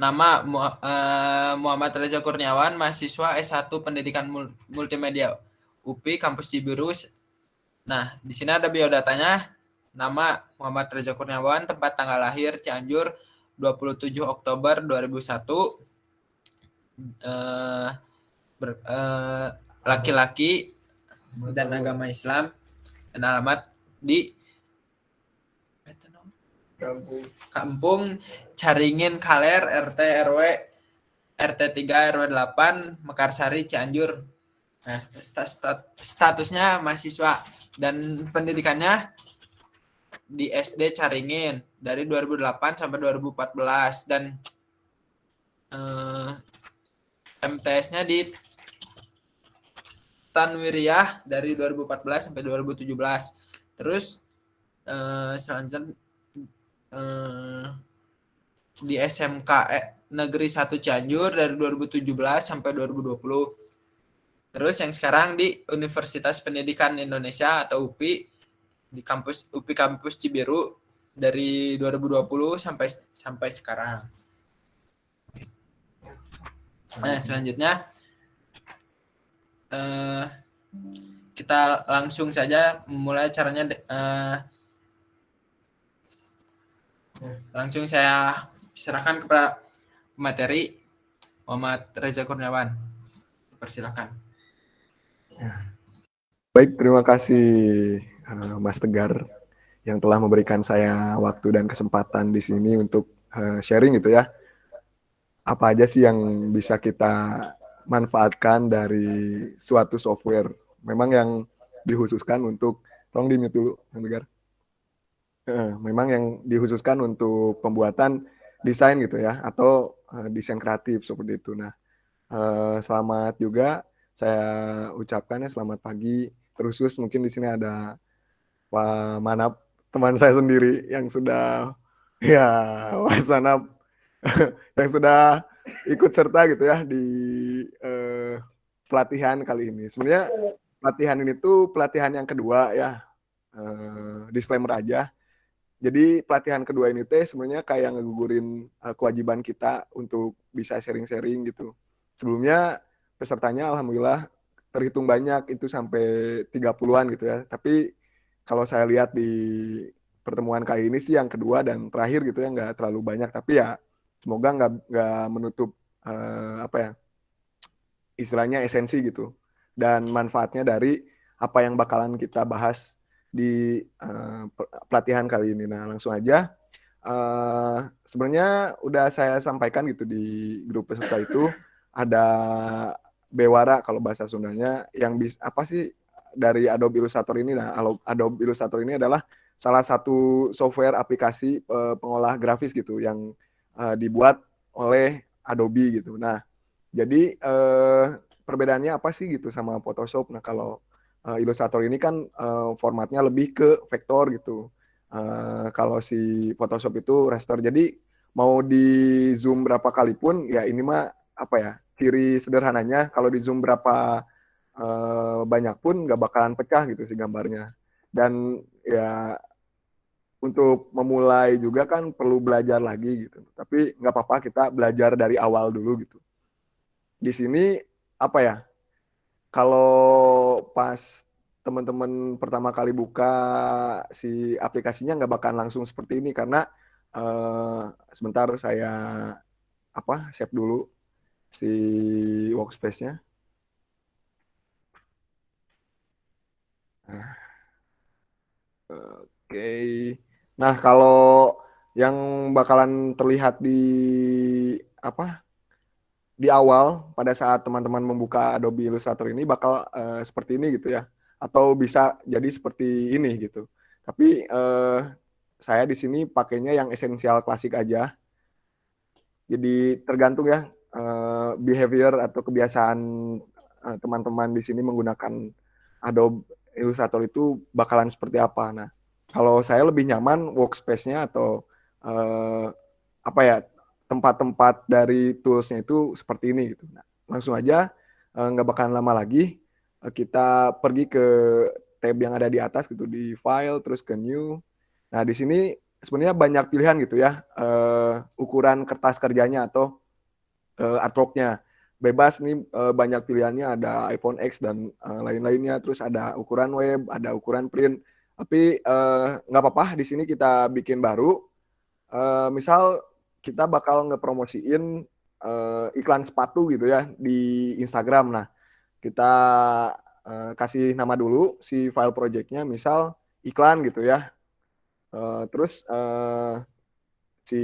Nama Muhammad Reza Kurniawan, mahasiswa S1 Pendidikan Multimedia UPI Kampus Cibiru. Nah, di sini ada biodatanya. Nama Muhammad Reza Kurniawan, tempat tanggal lahir Cianjur 27 Oktober 2001. Laki-laki dan agama Islam, dan alamat di Kampung Caringin Kaler, RT RW RT 3 RW 8 Mekarsari Cianjur. Nah, statusnya mahasiswa dan pendidikannya di SD Caringin dari 2008 sampai 2014 dan MTS-nya di Tanwiriyah dari 2014 sampai 2017. Terus selanjutnya di SMK Negeri 1 Cianjur dari 2017 sampai 2020. Terus yang sekarang di Universitas Pendidikan Indonesia atau UPI di kampus UPI Kampus Cibiru dari 2020 sampai sekarang. Nah, selanjutnya kita langsung saja mulai caranya. Langsung saya serahkan kepada materi Muhammad Reza Kurniawan. Persilakan. Baik, terima kasih Mas Tegar yang telah memberikan saya waktu dan kesempatan di sini untuk sharing gitu ya. Apa aja sih yang bisa kita manfaatkan dari suatu software. Memang yang dikhususkan untuk, tolong di-mute dulu, Mas Tegar. Memang yang dikhususkan untuk pembuatan desain gitu ya, atau desain kreatif seperti itu. Nah, selamat juga saya ucapkan ya, selamat pagi. Terusus mungkin di sini ada Pak Manap, teman saya sendiri yang sudah ya Mas Manap yang sudah ikut serta gitu ya di pelatihan kali ini. Sebenarnya pelatihan ini tuh pelatihan yang kedua ya, disclaimer aja. Jadi pelatihan kedua ini teh sebenarnya kayak ngegugurin kewajiban kita untuk bisa sharing-sharing gitu. Sebelumnya pesertanya alhamdulillah terhitung banyak, itu sampai 30-an gitu ya. Tapi kalau saya lihat di pertemuan kali ini sih yang kedua dan terakhir gitu ya, nggak terlalu banyak. Tapi ya semoga nggak menutup apa ya, istilahnya esensi gitu. Dan manfaatnya dari apa yang bakalan kita bahas di pelatihan kali ini. Nah, langsung aja. Sebenarnya udah saya sampaikan gitu di grup peserta itu, ada Bewara kalau bahasa Sundanya, yang apa sih dari Adobe Illustrator ini. Nah, Adobe Illustrator ini adalah salah satu software aplikasi pengolah grafis gitu yang dibuat oleh Adobe gitu. Nah, jadi perbedaannya apa sih gitu sama Photoshop? Nah, kalau Illustrator ini kan formatnya lebih ke vektor gitu. Kalau si Photoshop itu raster. Jadi mau di zoom berapa kali pun ya ini mah apa ya, ciri sederhananya kalau di zoom berapa banyak pun nggak bakalan pecah gitu si gambarnya. Dan ya untuk memulai juga kan perlu belajar lagi gitu. Tapi nggak apa-apa, kita belajar dari awal dulu gitu. Di sini apa ya, kalau pas teman-teman pertama kali buka si aplikasinya nggak bakalan langsung seperti ini, karena sebentar saya save dulu si workspace-nya. Oke. Nah, kalau yang bakalan terlihat di di awal pada saat teman-teman membuka Adobe Illustrator ini bakal seperti ini gitu ya, atau bisa jadi seperti ini gitu. Tapi saya di sini pakainya yang esensial klasik aja. Jadi tergantung ya behavior atau kebiasaan teman-teman di sini menggunakan Adobe Illustrator itu bakalan seperti apa. Nah, kalau saya lebih nyaman workspace-nya atau tempat-tempat dari tools-nya itu seperti ini gitu. Nah, langsung aja, nggak bakalan lama lagi, kita pergi ke tab yang ada di atas gitu, di file terus ke new. Nah, di sini sebenarnya banyak pilihan gitu ya, ukuran kertas kerjanya atau artworknya. Bebas nih, banyak pilihannya, ada iPhone X dan lain-lainnya. Terus ada ukuran web, ada ukuran print. Tapi nggak apa-apa, di sini kita bikin baru. Misal kita bakal ngepromosiin iklan sepatu gitu ya di Instagram. Nah, kita kasih nama dulu si file projectnya, misal iklan gitu ya. Terus si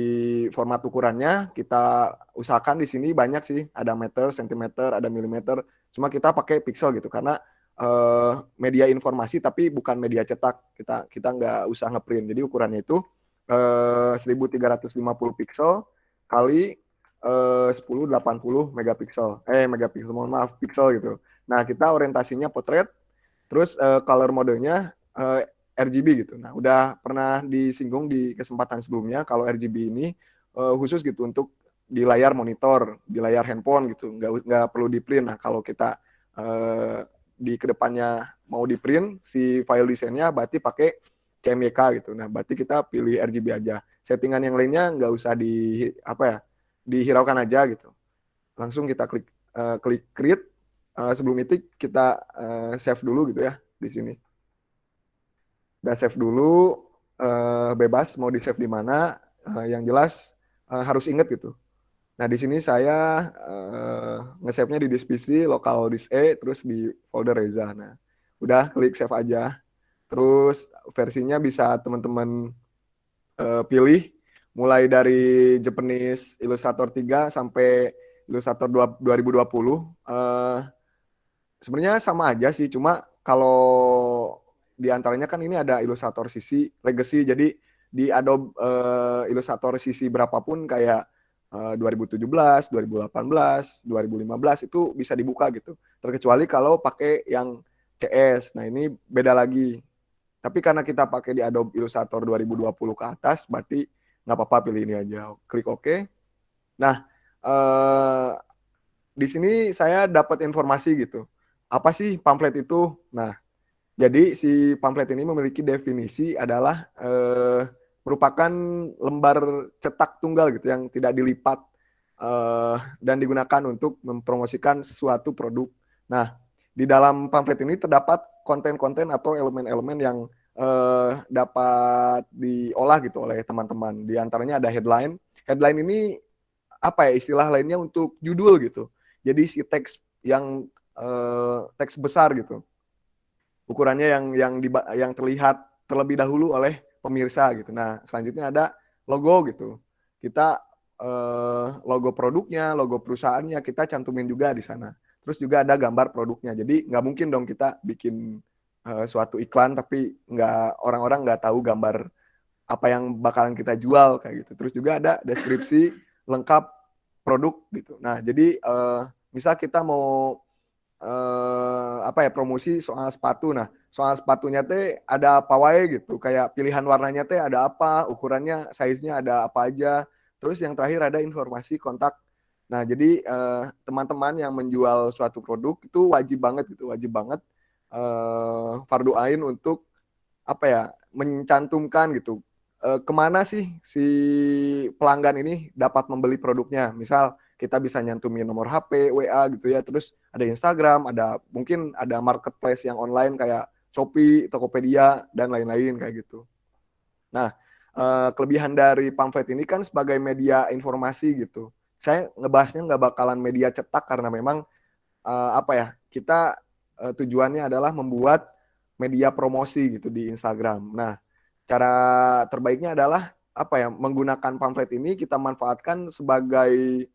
format ukurannya kita usahakan di sini banyak sih, ada meter, sentimeter, ada milimeter. Cuma kita pakai pixel gitu karena media informasi tapi bukan media cetak. Kita nggak usah ngeprint. Jadi ukurannya itu 1350 pixel kali 1080 megapiksel. Megapiksel, mohon maaf, pixel gitu. Nah, kita orientasinya potret, terus color modenya RGB gitu. Nah, udah pernah disinggung di kesempatan sebelumnya kalau RGB ini khusus gitu untuk di layar monitor, di layar handphone gitu, nggak perlu di print. Nah, kalau kita di kedepannya mau di print si file desainnya, berarti pakai CMYK gitu. Nah, berarti kita pilih RGB aja. Settingan yang lainnya nggak usah dihiraukan aja gitu. Langsung kita klik create. Sebelum itu kita save dulu gitu ya di sini. Udah save dulu, bebas mau di save di mana, yang jelas harus inget gitu. Nah, di sini saya nge-save-nya di disk PC, local disk E, terus di folder Reza. Nah, udah klik save aja. Terus versinya bisa teman-teman pilih mulai dari Japanese Illustrator 3 sampai Illustrator 2020. Sebenarnya sama aja sih, cuma kalau di antaranya kan ini ada Illustrator CC Legacy, jadi di Adobe Illustrator CC berapapun kayak 2017, 2018, 2015 itu bisa dibuka gitu. Terkecuali kalau pakai yang CS. Nah, ini beda lagi. Tapi karena kita pakai di Adobe Illustrator 2020 ke atas, berarti nggak apa-apa, pilih ini aja. Klik OK. Nah, di sini saya dapat informasi gitu. Apa sih pamflet itu? Nah, jadi si pamflet ini memiliki definisi adalah merupakan lembar cetak tunggal gitu yang tidak dilipat dan digunakan untuk mempromosikan sesuatu produk. Nah, di dalam pamflet ini terdapat konten-konten atau elemen-elemen yang dapat diolah gitu oleh teman-teman. Di antaranya ada headline. Headline ini apa ya, istilah lainnya untuk judul gitu. Jadi si teks yang teks besar gitu, ukurannya yang terlihat terlebih dahulu oleh pemirsa gitu. Nah, selanjutnya ada logo gitu. Kita logo produknya, logo perusahaannya kita cantumin juga di sana. Terus juga ada gambar produknya. Jadi nggak mungkin dong kita bikin suatu iklan tapi orang-orang nggak tahu gambar apa yang bakalan kita jual kayak gitu. Terus juga ada deskripsi lengkap produk gitu. Nah, jadi misal kita mau promosi soal sepatu. Nah, soal sepatunya teh ada apa wae gitu, kayak pilihan warnanya teh ada apa, ukurannya, size-nya ada apa aja. Terus yang terakhir ada informasi kontak. Nah, jadi teman-teman yang menjual suatu produk itu wajib banget gitu, wajib banget fardu ain untuk mencantumkan gitu kemana sih si pelanggan ini dapat membeli produknya. Misal kita bisa nyantumin nomor HP, WA gitu ya, terus ada Instagram, mungkin ada marketplace yang online kayak Shopee, Tokopedia, dan lain-lain kayak gitu. Nah, kelebihan dari pamflet ini kan sebagai media informasi gitu. Saya ngebahasnya nggak bakalan media cetak karena memang kita tujuannya adalah membuat media promosi gitu di Instagram. Nah, cara terbaiknya adalah menggunakan pamflet ini kita manfaatkan sebagai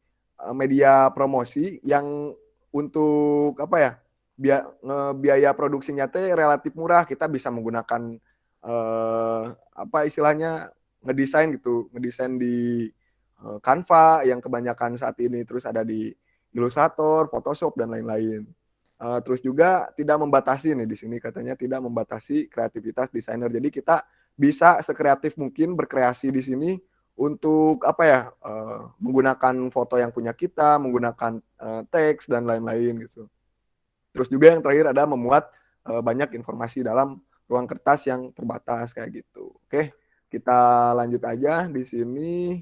media promosi yang untuk biaya produksinya teh relatif murah. Kita bisa menggunakan istilahnya ngedesain di Canva yang kebanyakan saat ini, terus ada di Illustrator, Photoshop, dan lain-lain. Terus juga tidak membatasi nih, di sini katanya tidak membatasi kreativitas desainer. Jadi kita bisa sekreatif mungkin berkreasi di sini untuk menggunakan foto yang punya kita, menggunakan teks dan lain-lain gitu. Terus juga yang terakhir ada memuat banyak informasi dalam ruang kertas yang terbatas kayak gitu. Oke, kita lanjut aja di sini.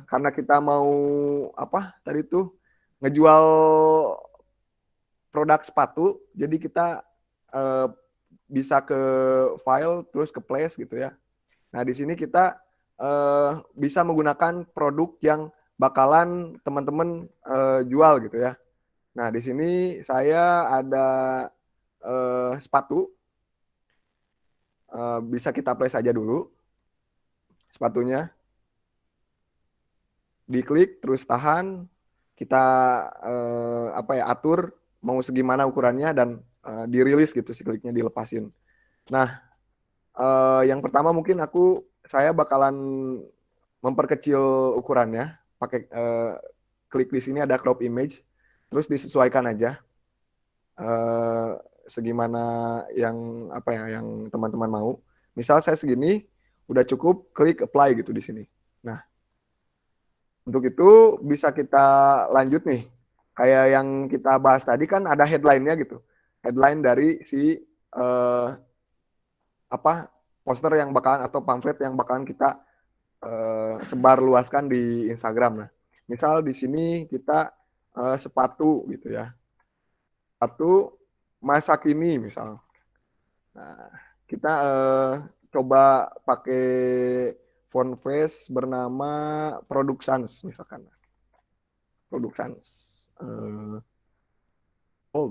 karena kita mau apa tadi tuh ngejual produk sepatu, jadi kita eh, bisa ke file terus ke place gitu ya. Nah, di sini kita bisa menggunakan produk yang bakalan teman-teman jual gitu ya. Nah, di sini saya ada sepatu, bisa kita place aja dulu sepatunya, diklik terus tahan, kita apa ya atur mau segimana ukurannya dan dirilis gitu si kliknya dilepasin. Nah, yang pertama mungkin saya bakalan memperkecil ukurannya pakai klik di sini ada crop image, terus disesuaikan aja eh, segimana yang apa ya yang teman-teman mau. Misal saya segini udah cukup, klik apply gitu di sini. Nah, untuk itu bisa kita lanjut nih. Kayak yang kita bahas tadi kan ada headline-nya gitu. Headline dari si apa poster yang bakalan atau pamflet yang bakalan kita sebar luaskan di Instagram. Nah, misal di sini kita sepatu gitu ya. Sepatu masa kini misal. Nah, kita coba pakai font face bernama Productions misalkan. Productions.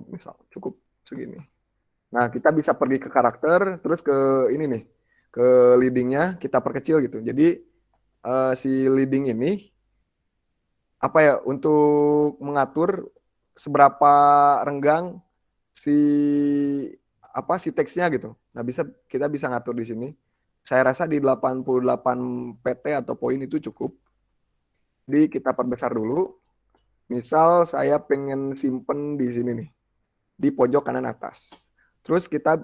Misal cukup segini. Nah, kita bisa pergi ke karakter, terus ke ini nih, ke leadingnya kita perkecil gitu. Jadi si leading ini apa ya untuk mengatur seberapa renggang si si teksnya gitu. Nah, kita bisa ngatur di sini. Saya rasa di 88 PT atau poin itu cukup. Jadi kita perbesar dulu. Misal saya pengen simpen di sini nih, di pojok kanan atas. Terus kita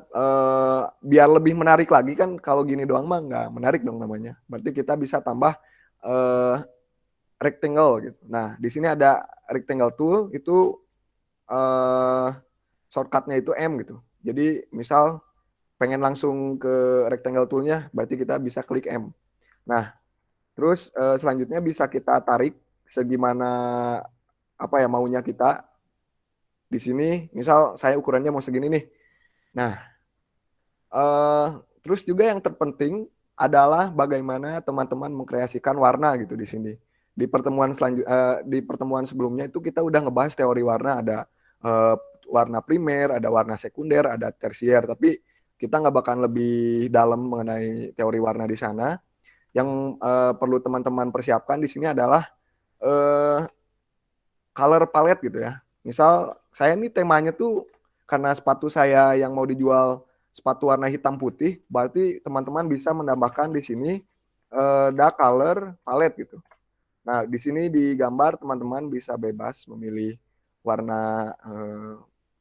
biar lebih menarik lagi kan kalau gini doang mah nggak menarik dong namanya. Berarti kita bisa tambah rectangle gitu. Nah, di sini ada rectangle tool itu shortcutnya itu M gitu. Jadi misal pengen langsung ke rectangle toolnya, berarti kita bisa klik M. Nah, terus selanjutnya bisa kita tarik segimana apa ya maunya kita. Di sini, misal saya ukurannya mau segini nih. Nah, terus juga yang terpenting adalah bagaimana teman-teman mengkreasikan warna gitu di sini. Di pertemuan sebelumnya itu kita udah ngebahas teori warna, ada uh, warna primer, ada warna sekunder, ada tersier. Tapi kita nggak bakal lebih dalam mengenai teori warna di sana. Yang perlu teman-teman persiapkan di sini adalah uh, color palette gitu ya. Misal saya ini temanya tuh karena sepatu saya yang mau dijual sepatu warna hitam putih, berarti teman-teman bisa menambahkan di sini dark color palette gitu. Nah, di sini di gambar teman-teman bisa bebas memilih warna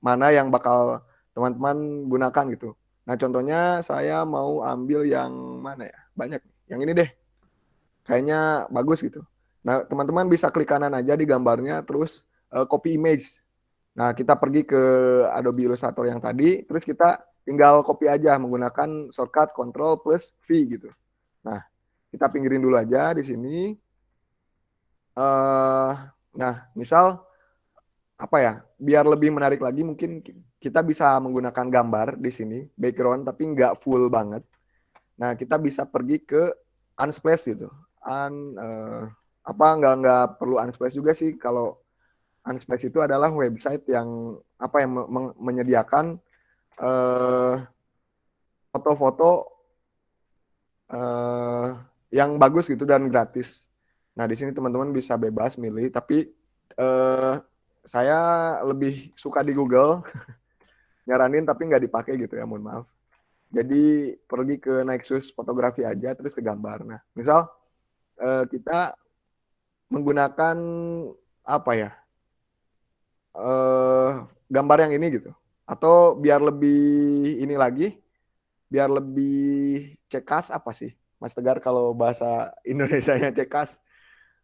mana yang bakal teman-teman gunakan gitu. Nah, contohnya saya mau ambil yang mana ya? Banyak. Yang ini deh. Kayaknya bagus gitu. Nah, teman-teman bisa klik kanan aja di gambarnya, terus copy image. Nah, kita pergi ke Adobe Illustrator yang tadi, terus kita tinggal copy aja menggunakan shortcut Ctrl plus V gitu. Nah, kita pinggirin dulu aja di sini. Nah, misal apa ya, biar lebih menarik lagi mungkin kita bisa menggunakan gambar di sini, background, tapi nggak full banget. Nah, kita bisa pergi ke Unsplash gitu. Nggak perlu Unsplash juga sih. Kalau Unsplash itu adalah website yang menyediakan foto-foto yang bagus gitu dan gratis. Nah, di sini teman-teman bisa bebas milih, tapi saya lebih suka di Google nyaranin tapi nggak dipakai gitu ya, mohon maaf. Jadi pergi ke Nexus fotografi aja terus ke gambar. Nah, misal kita menggunakan apa ya gambar yang ini gitu, atau biar lebih ini lagi, biar lebih cekas apa sih Mas Tegar kalau bahasa Indonesianya cekas,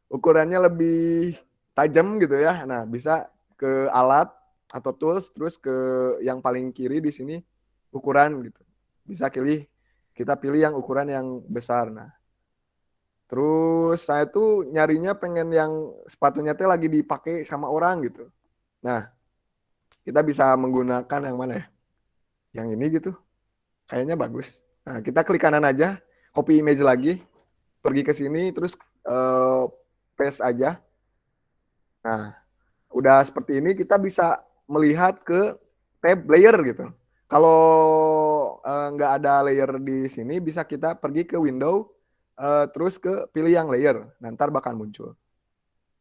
ukurannya lebih tajam gitu ya. Nah, bisa ke alat atau tools, terus ke yang paling kiri di sini ukuran gitu. Bisa kita pilih yang ukuran yang besar. Nah, Terus saya tuh nyarinya pengen yang sepatunya teh lagi dipakai sama orang gitu. Nah, kita bisa menggunakan yang mana ya? Yang ini gitu. Kayaknya bagus. Nah, kita klik kanan aja, copy image lagi, pergi ke sini, terus paste aja. Nah, udah seperti ini kita bisa melihat ke tab layer gitu. Kalau nggak ada layer di sini, bisa kita pergi ke window, terus ke pilih yang layer. Nah, ntar bakal muncul.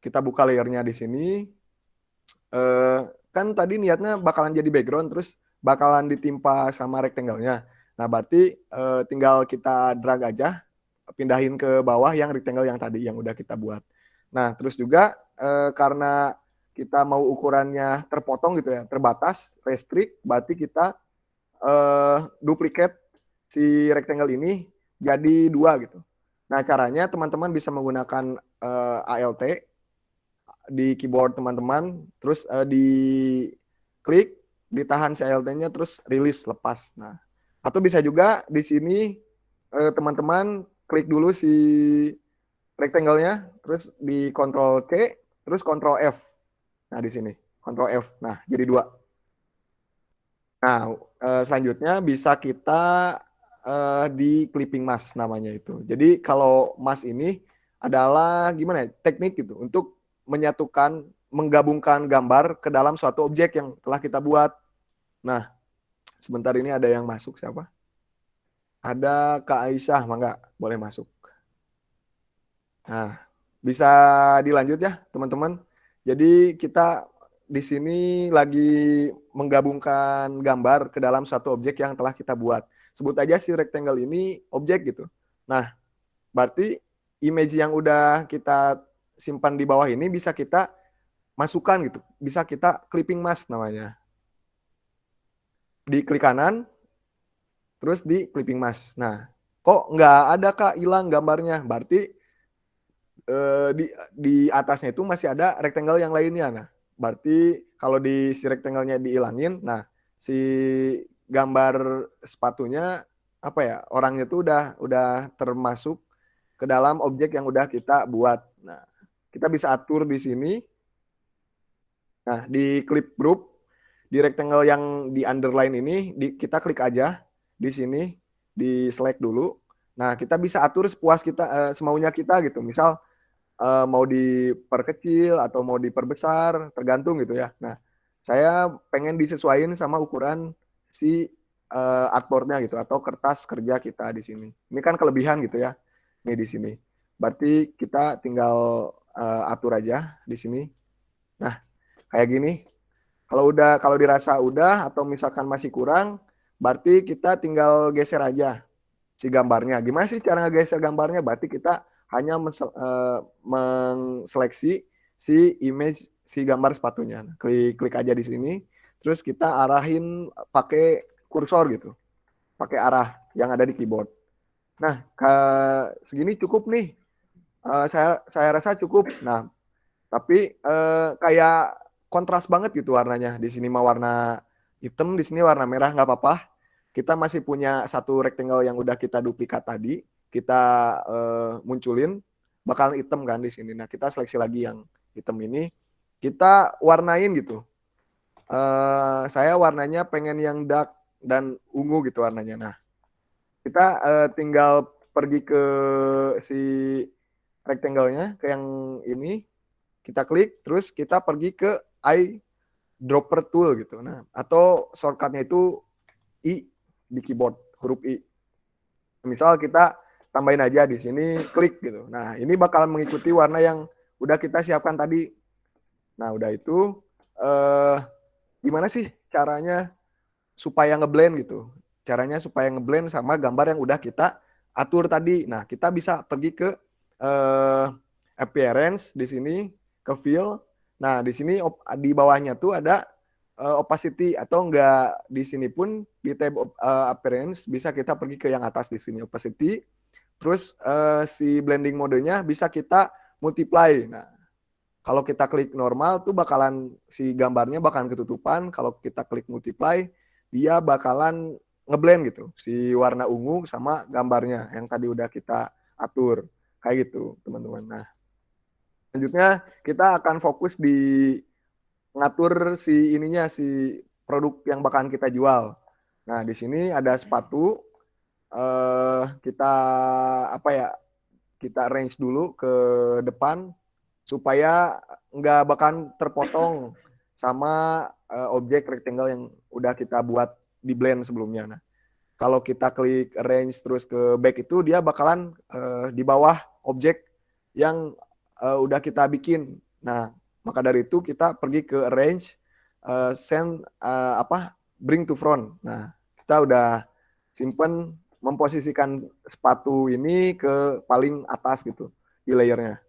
Kita buka layernya di sini. Eh, kan tadi niatnya bakalan jadi background, terus bakalan ditimpa sama rectangle-nya. Nah, berarti tinggal kita drag aja, pindahin ke bawah yang rectangle yang tadi, yang udah kita buat. Nah, terus juga karena kita mau ukurannya terpotong gitu ya, terbatas, restrict, berarti kita duplicate si rectangle ini jadi 2 gitu. Nah, caranya teman-teman bisa menggunakan ALT di keyboard teman-teman, terus di klik, ditahan si ALT-nya, terus rilis, lepas. Nah, atau bisa juga di sini teman-teman klik dulu si rectangle-nya, terus di Ctrl C, terus Ctrl F. Nah, di sini Ctrl F. Nah, jadi 2. Nah, selanjutnya bisa kita di clipping mask namanya itu. Jadi kalau mask ini adalah gimana ya, teknik gitu untuk menyatukan, menggabungkan gambar ke dalam suatu objek yang telah kita buat. Nah, sebentar ini ada yang masuk siapa? Ada Kak Aisyah, mangga boleh masuk. Nah, bisa dilanjut ya teman-teman. Jadi kita di sini lagi menggabungkan gambar ke dalam satu objek yang telah kita buat. Sebut aja si rectangle ini objek gitu. Nah, berarti image yang udah kita simpan di bawah ini bisa kita masukkan gitu. Bisa kita clipping mask namanya. Di klik kanan, terus di clipping mask. Nah, kok nggak ada Kak, hilang gambarnya. Berarti di atasnya itu masih ada rectangle yang lainnya. Nah, berarti kalau di si rectangle-nya dihilangin, nah si gambar sepatunya apa ya, orangnya itu udah termasuk ke dalam objek yang udah kita buat. Nah, kita bisa atur di sini. Nah, di clip group, di rectangle yang di underline ini, kita klik aja di sini, di select dulu. Nah, kita bisa atur sepuas kita, semaunya kita gitu. Misal mau diperkecil atau mau diperbesar, tergantung gitu ya. Nah, saya pengen disesuaikan sama ukuran si artboardnya gitu, atau kertas kerja kita di sini. Ini kan kelebihan gitu ya, nih di sini. Berarti kita tinggal atur aja di sini. Nah, kayak gini. Kalau dirasa udah atau misalkan masih kurang, berarti kita tinggal geser aja si gambarnya. Gimana sih cara ngegeser gambarnya? Berarti kita hanya mengseleksi si image si gambar sepatunya. Klik aja di sini, terus kita arahin pakai kursor gitu, pakai arah yang ada di keyboard. Nah, segini cukup nih. Saya rasa cukup. Nah, tapi kayak kontras banget gitu warnanya. Di sini mah warna hitam, di sini warna merah, nggak apa-apa. Kita masih punya satu rectangle yang udah kita duplikat tadi, kita munculin, bakal hitam kan di sini. Nah, kita seleksi lagi yang hitam ini, kita warnain gitu. Saya warnanya pengen yang dark dan ungu gitu warnanya. Nah, kita tinggal pergi ke si rectangle-nya, ke yang ini, kita klik, terus kita pergi ke eyedropper tool gitu. Nah, atau shortcutnya itu I di keyboard, huruf I. Misal kita tambahin aja di sini, klik gitu. Nah, ini bakal mengikuti warna yang udah kita siapkan tadi. Nah, udah itu, gimana sih caranya supaya ngeblend gitu? Caranya supaya ngeblend sama gambar yang udah kita atur tadi. Nah, kita bisa pergi ke appearance di sini, ke fill. Nah, di sini di bawahnya tuh ada opacity, atau enggak di sini pun di tab appearance bisa kita pergi ke yang atas di sini opacity. Terus si blending modenya bisa kita multiply. Nah, kalau kita klik normal tuh bakalan si gambarnya bakalan ketutupan. Kalau kita klik multiply, dia bakalan ngeblend gitu si warna ungu sama gambarnya yang tadi udah kita atur. kayak gitu teman-teman. Nah selanjutnya kita akan fokus di ngatur si ininya, si produk yang bakalan kita jual. Nah di sini ada sepatu, kita apa ya, kita range dulu ke depan supaya nggak bakalan terpotong sama objek rectangle yang udah kita buat di blend sebelumnya. Nah kalau kita klik range terus ke back itu dia bakalan di bawah objek yang udah kita bikin. Nah maka dari itu kita pergi ke range, send bring to front. Nah kita udah simpen memposisikan sepatu ini ke paling atas gitu di layernya.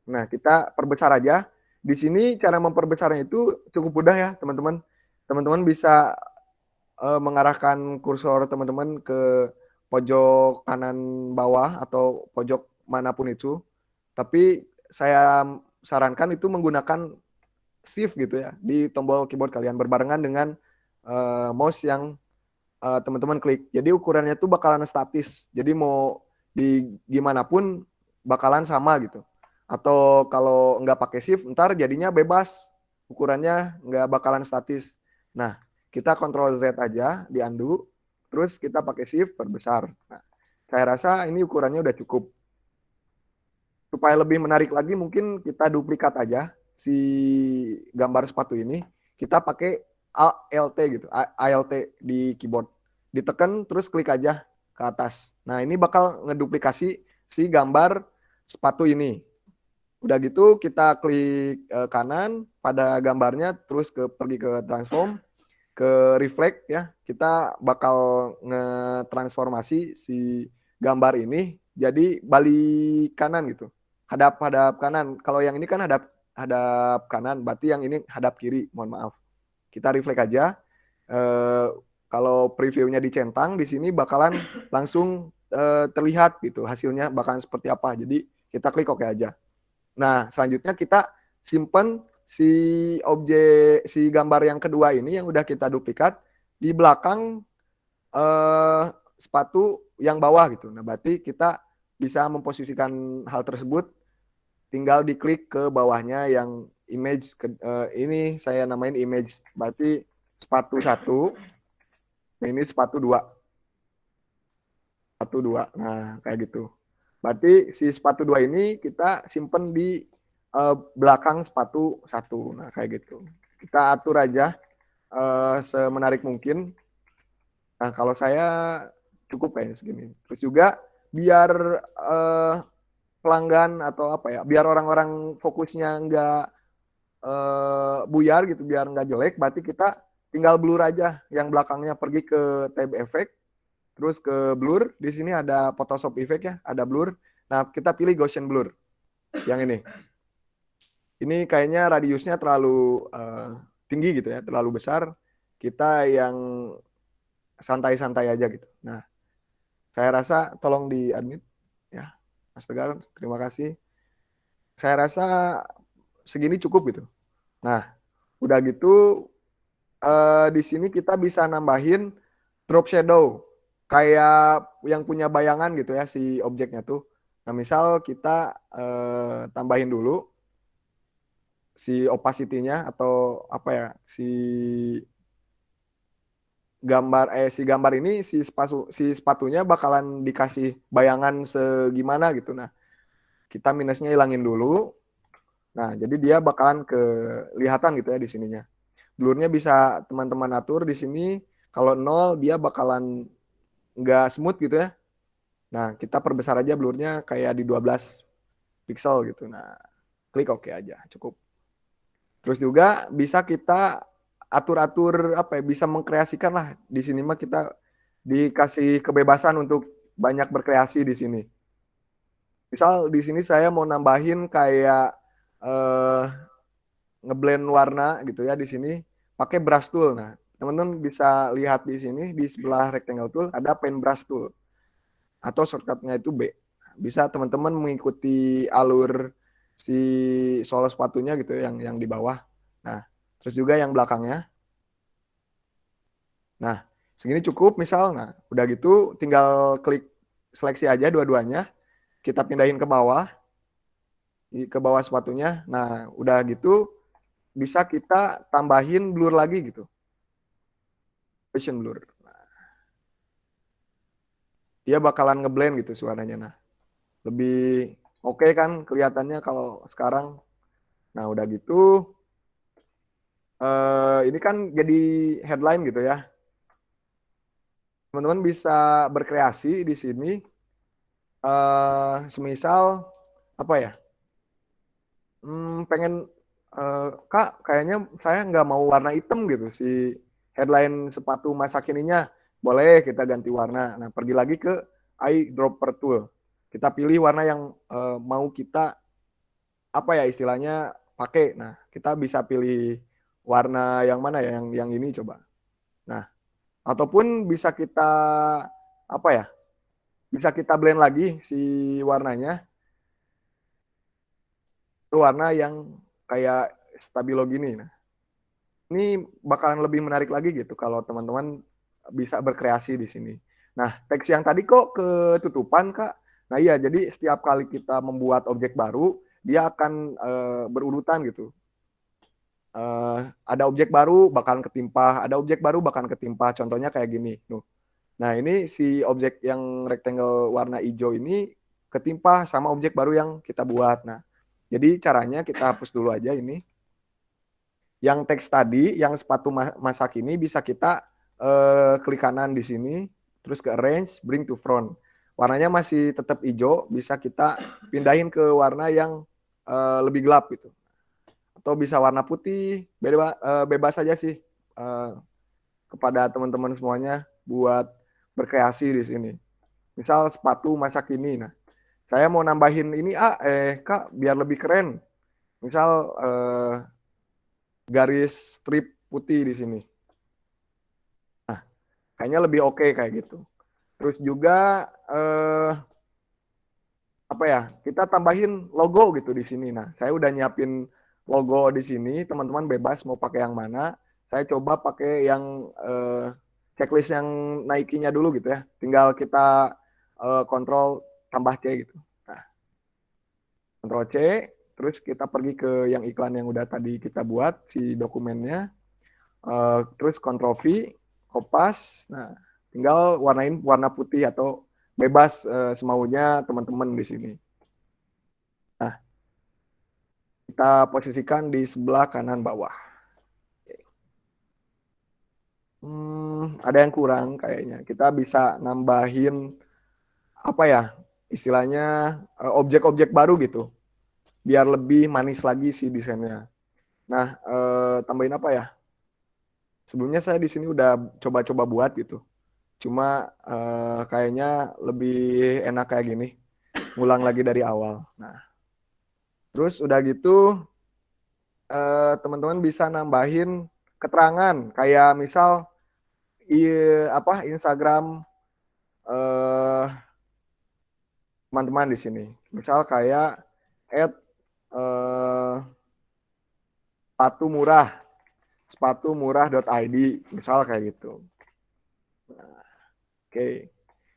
Nah, kita perbesar aja. Di sini cara memperbesarnya itu cukup mudah ya, teman-teman. Teman-teman bisa mengarahkan kursor teman-teman ke pojok kanan bawah atau pojok manapun itu. Tapi saya sarankan itu menggunakan shift gitu ya di tombol keyboard kalian berbarengan dengan mouse yang teman-teman klik. Jadi ukurannya tuh bakalan statis. Jadi mau di gimana pun bakalan sama gitu. Atau kalau nggak pakai shift, ntar jadinya bebas. Ukurannya nggak bakalan statis. Nah, kita Ctrl Z aja di undo. Terus kita pakai shift perbesar. Nah, saya rasa ini ukurannya udah cukup. Supaya lebih menarik lagi, mungkin kita duplikat aja si gambar sepatu ini. Kita pakai ALT gitu, ALT di keyboard. Ditekan terus klik aja ke atas. Nah ini bakal ngeduplikasi si gambar sepatu ini. Udah gitu kita klik kanan pada gambarnya, terus pergi ke transform, ke reflect ya. Kita bakal ngetransformasi si gambar ini jadi balik kanan gitu. Hadap kanan. Kalau yang ini kan hadap kanan, berarti yang ini hadap kiri. Mohon maaf. Kita reflect aja. Kalau previewnya dicentang di sini bakalan langsung terlihat gitu hasilnya bakalan seperti apa. Jadi kita klik oke aja. Nah selanjutnya kita simpan si gambar yang kedua ini yang udah kita duplikat di belakang sepatu yang bawah gitu. Nah berarti kita bisa memposisikan hal tersebut, tinggal diklik ke bawahnya yang image ini saya namain image. Berarti sepatu 1. Nah, ini sepatu 2. Sepatu 2. Nah, kayak gitu. Berarti si sepatu 2 ini kita simpen di belakang sepatu 1. Nah, kayak gitu. Kita atur aja semenarik mungkin. Nah, kalau saya cukup kayaknya segini. Terus juga biar pelanggan atau apa ya, biar orang-orang fokusnya nggak buyar gitu, biar nggak jelek, berarti kita tinggal blur aja yang belakangnya, pergi ke tab effect, terus ke blur. Di sini ada Photoshop effect ya, ada blur. Nah kita pilih Gaussian blur yang ini. Ini kayaknya radiusnya terlalu tinggi gitu ya, terlalu besar. Kita yang santai-santai aja gitu. Nah saya rasa tolong di admit ya, Mas Tegar, terima kasih. Saya rasa segini cukup gitu. Nah udah gitu di sini kita bisa nambahin drop shadow kayak yang punya bayangan gitu ya si objeknya tuh. Nah misal kita tambahin dulu si opacity-nya atau apa ya, si gambar ini si sepatunya bakalan dikasih bayangan segimana gitu. Nah kita minusnya hilangin dulu. Nah jadi dia bakalan kelihatan gitu ya di sininya. Blurnya bisa teman-teman atur di sini. Kalau 0 dia bakalan nggak smooth gitu ya. Nah kita perbesar aja blurnya kayak di 12 pixel gitu. Nah klik oke aja, cukup. Terus juga bisa kita atur-atur apa ya, bisa mengkreasikan lah. Di sini mah kita dikasih kebebasan untuk banyak berkreasi di sini. Misal di sini saya mau nambahin kayak ngeblend warna gitu ya di sini pakai brush tool. Nah, teman-teman bisa lihat di sini di sebelah rectangle tool ada paintbrush tool atau shortcutnya itu B. Bisa teman-teman mengikuti alur si sol sepatunya gitu yang di bawah. Nah, terus juga yang belakangnya. Nah, segini cukup misal. Nah, udah gitu tinggal klik seleksi aja dua-duanya. kita pindahin ke bawah sepatunya. Nah, udah gitu bisa kita tambahin blur lagi gitu. Vision blur. Dia bakalan ngeblend gitu suaranya. Nah, lebih oke kan kelihatannya kalau sekarang. Nah, udah gitu ini kan jadi headline gitu ya. Teman-teman bisa berkreasi di sini. Semisal apa ya? Pengen Kak, kayaknya saya nggak mau warna hitam gitu si headline sepatu masa kininya. Boleh kita ganti warna. Nah, pergi lagi ke eyedropper tool. Kita pilih warna yang mau kita apa ya istilahnya pakai. Nah, kita bisa pilih warna yang mana ya, yang ini coba. Nah, ataupun bisa kita apa ya? Bisa kita blend lagi si warnanya. Itu warna yang kayak stabilo gini. Nah, ini bakalan lebih menarik lagi gitu kalau teman-teman bisa berkreasi di sini. Nah, teks yang tadi kok ketutupan, Kak. Nah, iya, jadi setiap kali kita membuat objek baru, dia akan berurutan gitu. Ada objek baru bakalan ketimpa, ada objek baru bakalan ketimpa. Contohnya kayak gini. Nah, ini si objek yang rectangle warna hijau ini ketimpa sama objek baru yang kita buat. Nah, jadi caranya kita hapus dulu aja ini. Yang teks tadi, yang sepatu masa kini bisa kita klik kanan di sini, terus ke arrange, bring to front. Warnanya masih tetap hijau, bisa kita pindahin ke warna yang lebih gelap gitu. Atau bisa warna putih, bebas saja sih kepada teman-teman semuanya buat berkreasi di sini. Misal sepatu masa kini, nah saya mau nambahin ini Kak biar lebih keren. Misal garis strip putih di sini. Nah, kayaknya lebih oke kayak gitu. Terus juga apa ya? Kita tambahin logo gitu di sini. Nah, saya udah nyiapin logo di sini. Teman-teman bebas mau pakai yang mana. Saya coba pakai yang checklist yang Nike-nya dulu gitu ya. Tinggal kita kontrol tambah C gitu. Nah, kontrol C, terus kita pergi ke yang iklan yang udah tadi kita buat si dokumennya. Terus kontrol V, kopas. Nah, tinggal warnain warna putih atau bebas semaunya teman-teman di sini. Nah, kita posisikan di sebelah kanan bawah. Ada yang kurang kayaknya. Kita bisa nambahin apa ya istilahnya objek-objek baru gitu. Biar lebih manis lagi si desainnya. Nah, tambahin apa ya? Sebelumnya saya di sini udah coba-coba buat gitu. Cuma kayaknya lebih enak kayak gini. Ngulang lagi dari awal. Nah, terus udah gitu teman-teman bisa nambahin keterangan kayak misal Instagram teman-teman di sini. Misal kayak sepatu murah sepatumurah.id misal kayak gitu. Nah, oke.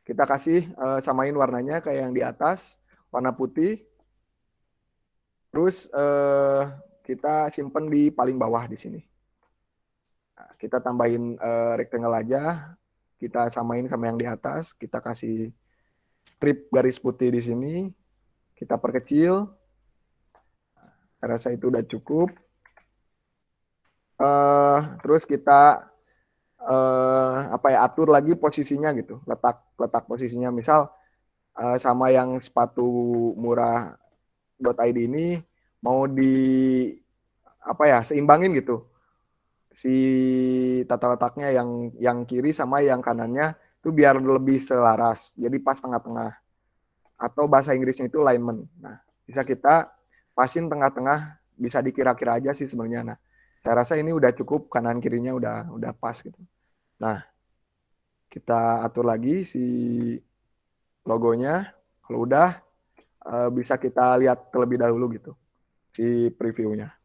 Kita kasih samain warnanya kayak yang di atas, warna putih. Terus kita simpen di paling bawah di sini. Nah, kita tambahin rectangle aja. Kita samain sama yang di atas. Kita kasih strip garis putih di sini. Kita perkecil. Saya rasa itu udah cukup. Terus kita atur lagi posisinya gitu. Letak posisinya. Misal sama yang sepatu murah.id ini mau seimbangin gitu si tata letaknya yang kiri sama yang kanannya itu biar lebih selaras jadi pas tengah-tengah atau bahasa Inggrisnya itu alignment. Nah, bisa kita pasin tengah-tengah, bisa dikira-kira aja sih sebenarnya. Nah, saya rasa ini udah cukup, kanan kirinya udah pas gitu. Nah, kita atur lagi si logonya. Kalau udah bisa kita lihat terlebih dahulu gitu si previewnya.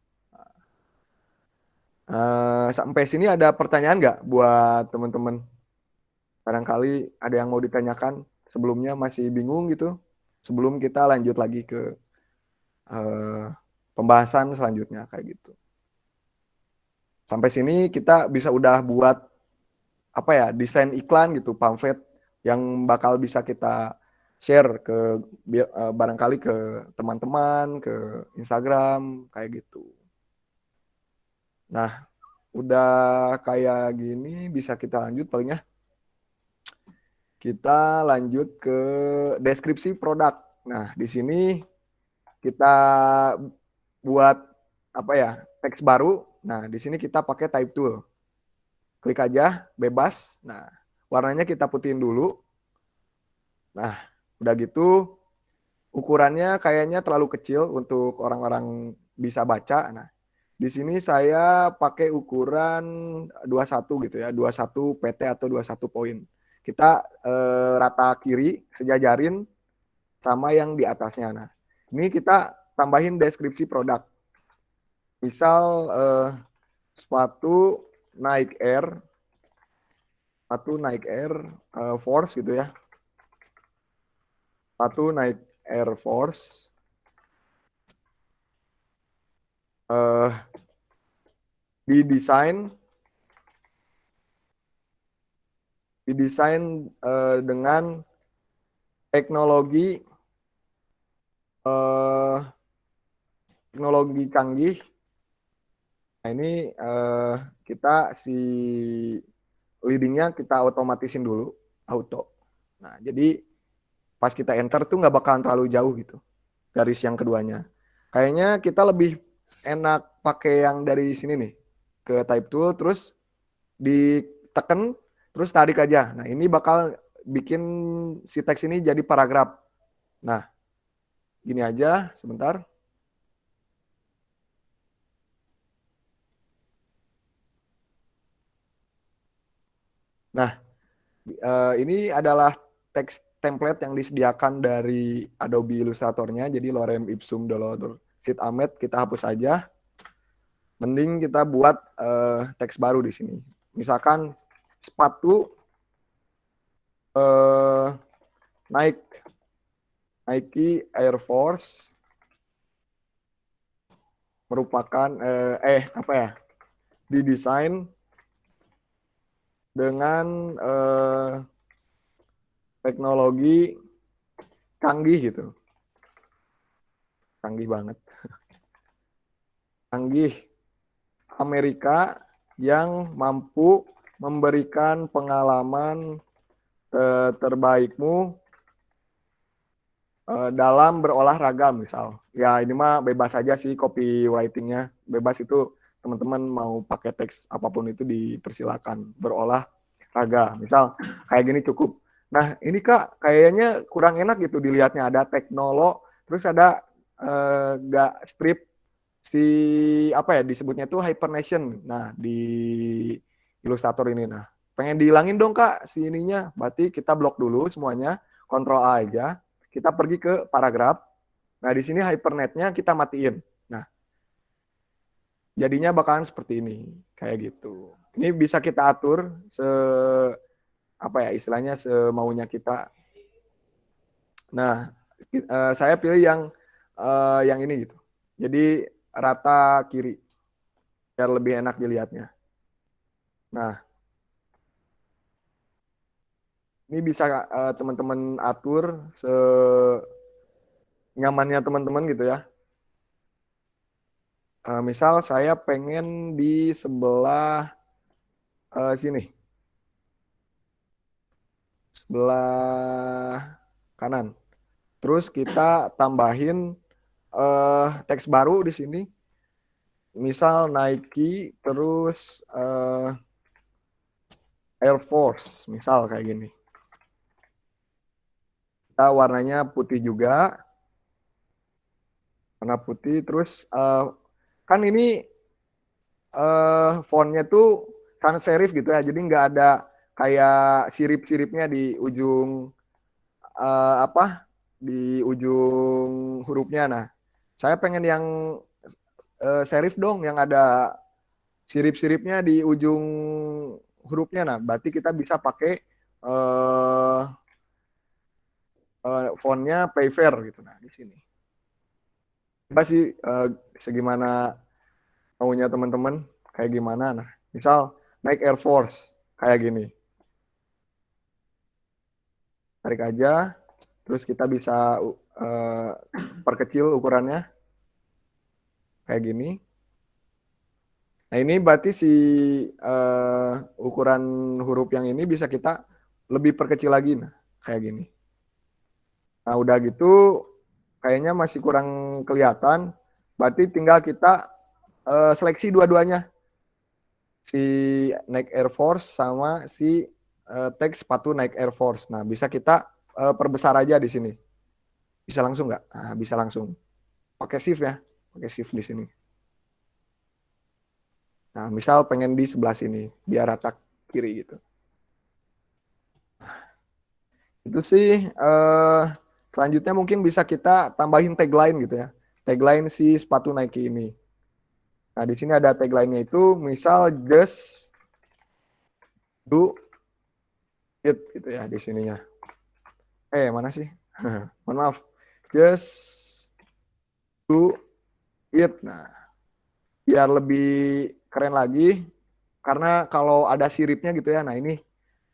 Sampai sini ada pertanyaan nggak buat teman-teman? Barangkali ada yang mau ditanyakan sebelumnya masih bingung gitu. sebelum kita lanjut lagi ke eh, pembahasan selanjutnya kayak gitu. Sampai sini kita bisa udah buat apa ya, desain iklan gitu, pamflet yang bakal bisa kita share ke barangkali ke teman-teman, ke Instagram kayak gitu. Nah, udah kayak gini bisa kita lanjut paling ya. Kita lanjut ke deskripsi produk. Nah, di sini kita buat apa ya, teks baru. Nah, di sini kita pakai type tool. Klik aja, bebas. Nah, warnanya kita putihin dulu. Nah, udah gitu ukurannya kayaknya terlalu kecil untuk orang-orang bisa baca. Nah, di sini saya pakai ukuran 21 gitu ya, 21 PT atau 21 poin. Kita rata kiri sejajarin sama yang di atasnya. Nah, ini kita tambahin deskripsi produk. Misal sepatu Nike Air, Force gitu ya. Sepatu Nike Air Force eh, didesain dengan teknologi eh, teknologi canggih. Nah, ini kita si leadingnya kita otomatisin dulu, auto. Nah, jadi pas kita enter tuh nggak bakalan terlalu jauh gitu garis yang keduanya. Kayaknya kita lebih enak pakai yang dari sini nih, ke type tool, terus ditekan, terus tarik aja. Nah, ini bakal bikin si teks ini jadi paragraf. Nah, gini aja, sebentar. Nah, ini adalah teks template yang disediakan dari Adobe Illustrator-nya. Jadi lorem ipsum dolor sit amet kita hapus aja. Mending kita buat teks baru di sini. Misalkan sepatu Nike Air Force merupakan apa ya, didesain dengan teknologi canggih gitu, canggih banget, canggih Amerika yang mampu memberikan pengalaman terbaikmu dalam berolahraga misal. Ya ini mah bebas aja sih copywritingnya, bebas itu teman-teman mau pakai teks apapun itu dipersilakan. Berolahraga misal kayak gini cukup. Nah ini Kak kayaknya kurang enak gitu dilihatnya, ada teknolo terus ada nggak strip si apa ya disebutnya itu hibernation. Nah di Illustrator ini, nah pengen dihilangin dong Kak si ininya, berarti kita blok dulu semuanya, Ctrl A aja, kita pergi ke paragraf. Nah di sini hypernetnya kita matiin. Nah jadinya bakalan seperti ini, kayak gitu. Ini bisa kita atur apa ya istilahnya semaunya kita. Nah saya pilih yang ini gitu. Jadi rata kiri biar lebih enak dilihatnya. Nah, ini bisa teman-teman atur senyamannya teman-teman gitu ya. Misal saya pengen di sebelah sini, sebelah kanan. Terus kita tambahin teks baru di sini. Misal Nike, terus Air Force, misal kayak gini. Kita warnanya putih juga, warna putih. Terus kan ini fontnya tuh sans serif gitu ya, jadi nggak ada kayak sirip-siripnya di ujung apa di ujung hurufnya. Nah, saya pengen yang serif dong, yang ada sirip-siripnya di ujung hurufnya. Nah, berarti kita bisa pakai fontnya Playfair gitu. Nah, di sini. Coba sih segimana maunya teman-teman, kayak gimana. Nah, misal Nike Air Force kayak gini. Tarik aja, terus kita bisa perkecil ukurannya kayak gini. Nah, ini berarti si ukuran huruf yang ini bisa kita lebih perkecil lagi, nah kayak gini. Nah, udah gitu kayaknya masih kurang kelihatan, berarti tinggal kita seleksi dua-duanya, si Nike Air Force sama si teks sepatu Nike Air Force. Nah, bisa kita perbesar aja di sini. Bisa langsung nggak? Nah, bisa langsung. Pakai shift ya, pakai shift di sini. Nah, misal pengen di sebelah sini, biar rata kiri gitu. Itu sih selanjutnya mungkin bisa kita tambahin tagline gitu ya. Tagline si sepatu Nike ini. Nah, di sini ada tagline-nya itu misal just do it gitu ya di sininya. Mana sih? Mohon maaf. Just do it. Nah, biar lebih keren lagi karena kalau ada siripnya gitu ya. Nah, ini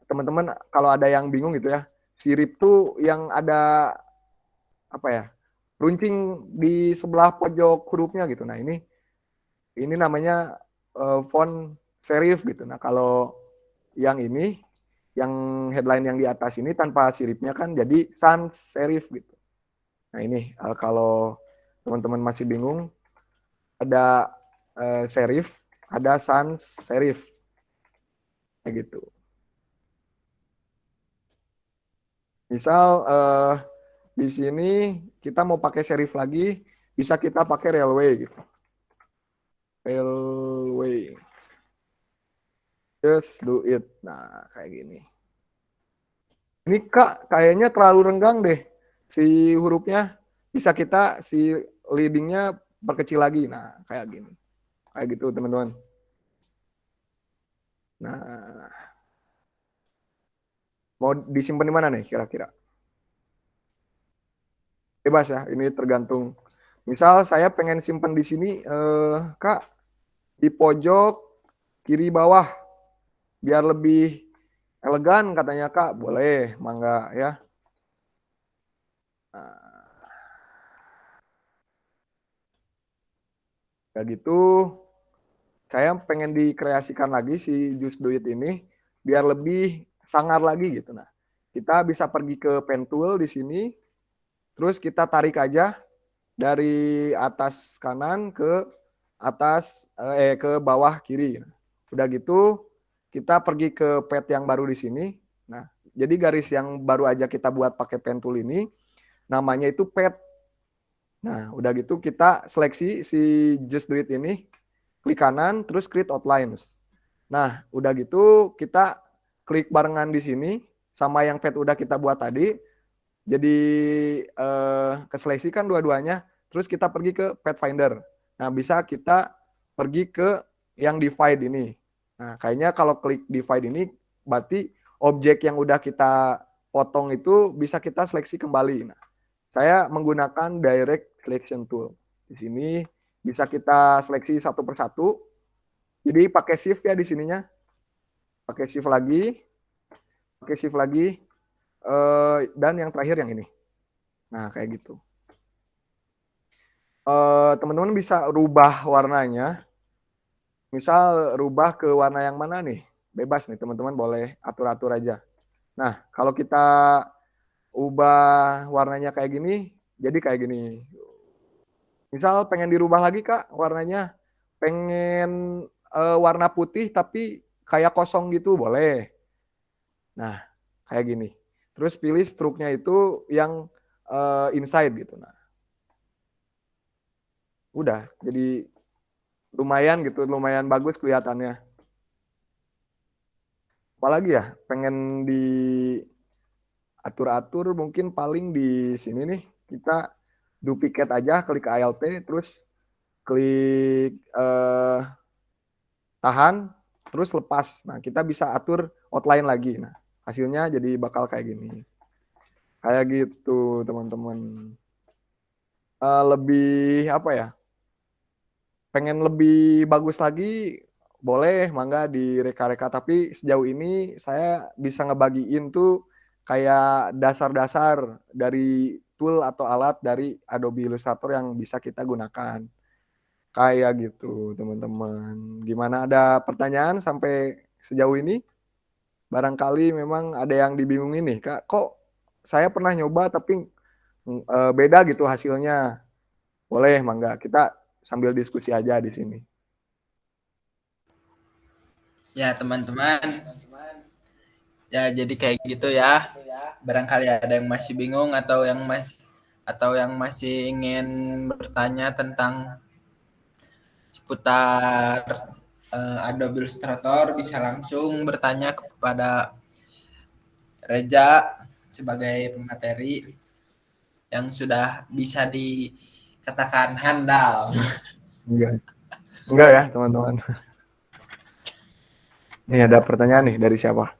teman-teman kalau ada yang bingung gitu ya. Sirip tuh yang ada apa ya? Runcing di sebelah pojok hurufnya gitu. Nah, ini namanya font serif gitu. Nah, kalau yang ini yang headline yang di atas ini tanpa siripnya kan jadi sans serif gitu. Nah, ini kalau teman-teman masih bingung ada serif, ada sans serif. Kayak gitu. Misal di sini kita mau pakai serif lagi, bisa kita pakai railway gitu. Railway. Just do it. Nah, kayak gini. Ini Kak, kayaknya terlalu renggang deh si hurufnya. Bisa kita si leadingnya perkecil lagi. Nah, kayak gini. Kayak gitu, teman-teman. Nah, mau disimpan di mana nih kira-kira? Bebas ya, ini tergantung. Misal saya pengen simpan di sini, Kak, di pojok kiri bawah, biar lebih elegan katanya Kak. Boleh, mangga ya. Nah, kayak gitu, saya pengen dikreasikan lagi si Just Do It ini, biar lebih sangar lagi gitu. Nah, kita bisa pergi ke pen tool di sini, terus kita tarik aja dari atas kanan ke atas ke bawah kiri. Udah gitu kita pergi ke pet yang baru di sini. Nah, jadi garis yang baru aja kita buat pakai pen tool ini namanya itu pet. Nah, udah gitu kita seleksi si Just Do It ini, klik kanan terus create outlines. Nah, udah gitu kita klik barengan di sini sama yang pet udah kita buat tadi. Jadi keseleksikan dua-duanya, terus kita pergi ke Pet Finder. Nah, bisa kita pergi ke yang divide ini. Nah, kayaknya kalau klik divide ini, berarti objek yang udah kita potong itu bisa kita seleksi kembali. Nah, saya menggunakan Direct Selection Tool. Di sini bisa kita seleksi satu persatu. Jadi pakai shift ya di sininya. Pakai shift lagi. Pakai shift lagi. Dan yang terakhir yang ini. Nah, kayak gitu. Teman-teman bisa rubah warnanya. Misal rubah ke warna yang mana nih? Bebas nih, teman-teman boleh atur-atur aja. Nah, kalau kita ubah warnanya kayak gini, jadi kayak gini. Misal pengen dirubah lagi, Kak, warnanya. Pengen warna putih tapi kayak kosong gitu, boleh. Nah, kayak gini. Terus pilih struknya itu yang inside gitu. Nah, udah jadi lumayan gitu, lumayan bagus kelihatannya. Apalagi ya, pengen diatur-atur mungkin paling di sini nih, kita duplicate aja, klik ALT, terus klik tahan, terus lepas. Nah, kita bisa atur outline lagi. Nah, hasilnya jadi bakal kayak gini. Kayak gitu, teman-teman. Lebih apa ya? Pengen lebih bagus lagi, boleh mangga direka-reka. Tapi sejauh ini saya bisa ngebagiin tuh kayak dasar-dasar dari tool atau alat dari Adobe Illustrator yang bisa kita gunakan. Kayak gitu, teman-teman. Gimana, ada pertanyaan sampai sejauh ini? Barangkali memang ada yang dibingungin nih, Kak. Kok saya pernah nyoba tapi beda gitu hasilnya. Boleh, mangga. Kita sambil diskusi aja di sini. Ya, teman-teman. Ya, jadi kayak gitu ya. Barangkali ada yang masih bingung atau yang masih ingin bertanya tentang seputar Adobe Illustrator bisa langsung bertanya kepada Reja sebagai pemateri yang sudah bisa dikatakan handal. Enggak. Enggak ya, teman-teman. Nih ada pertanyaan nih dari siapa?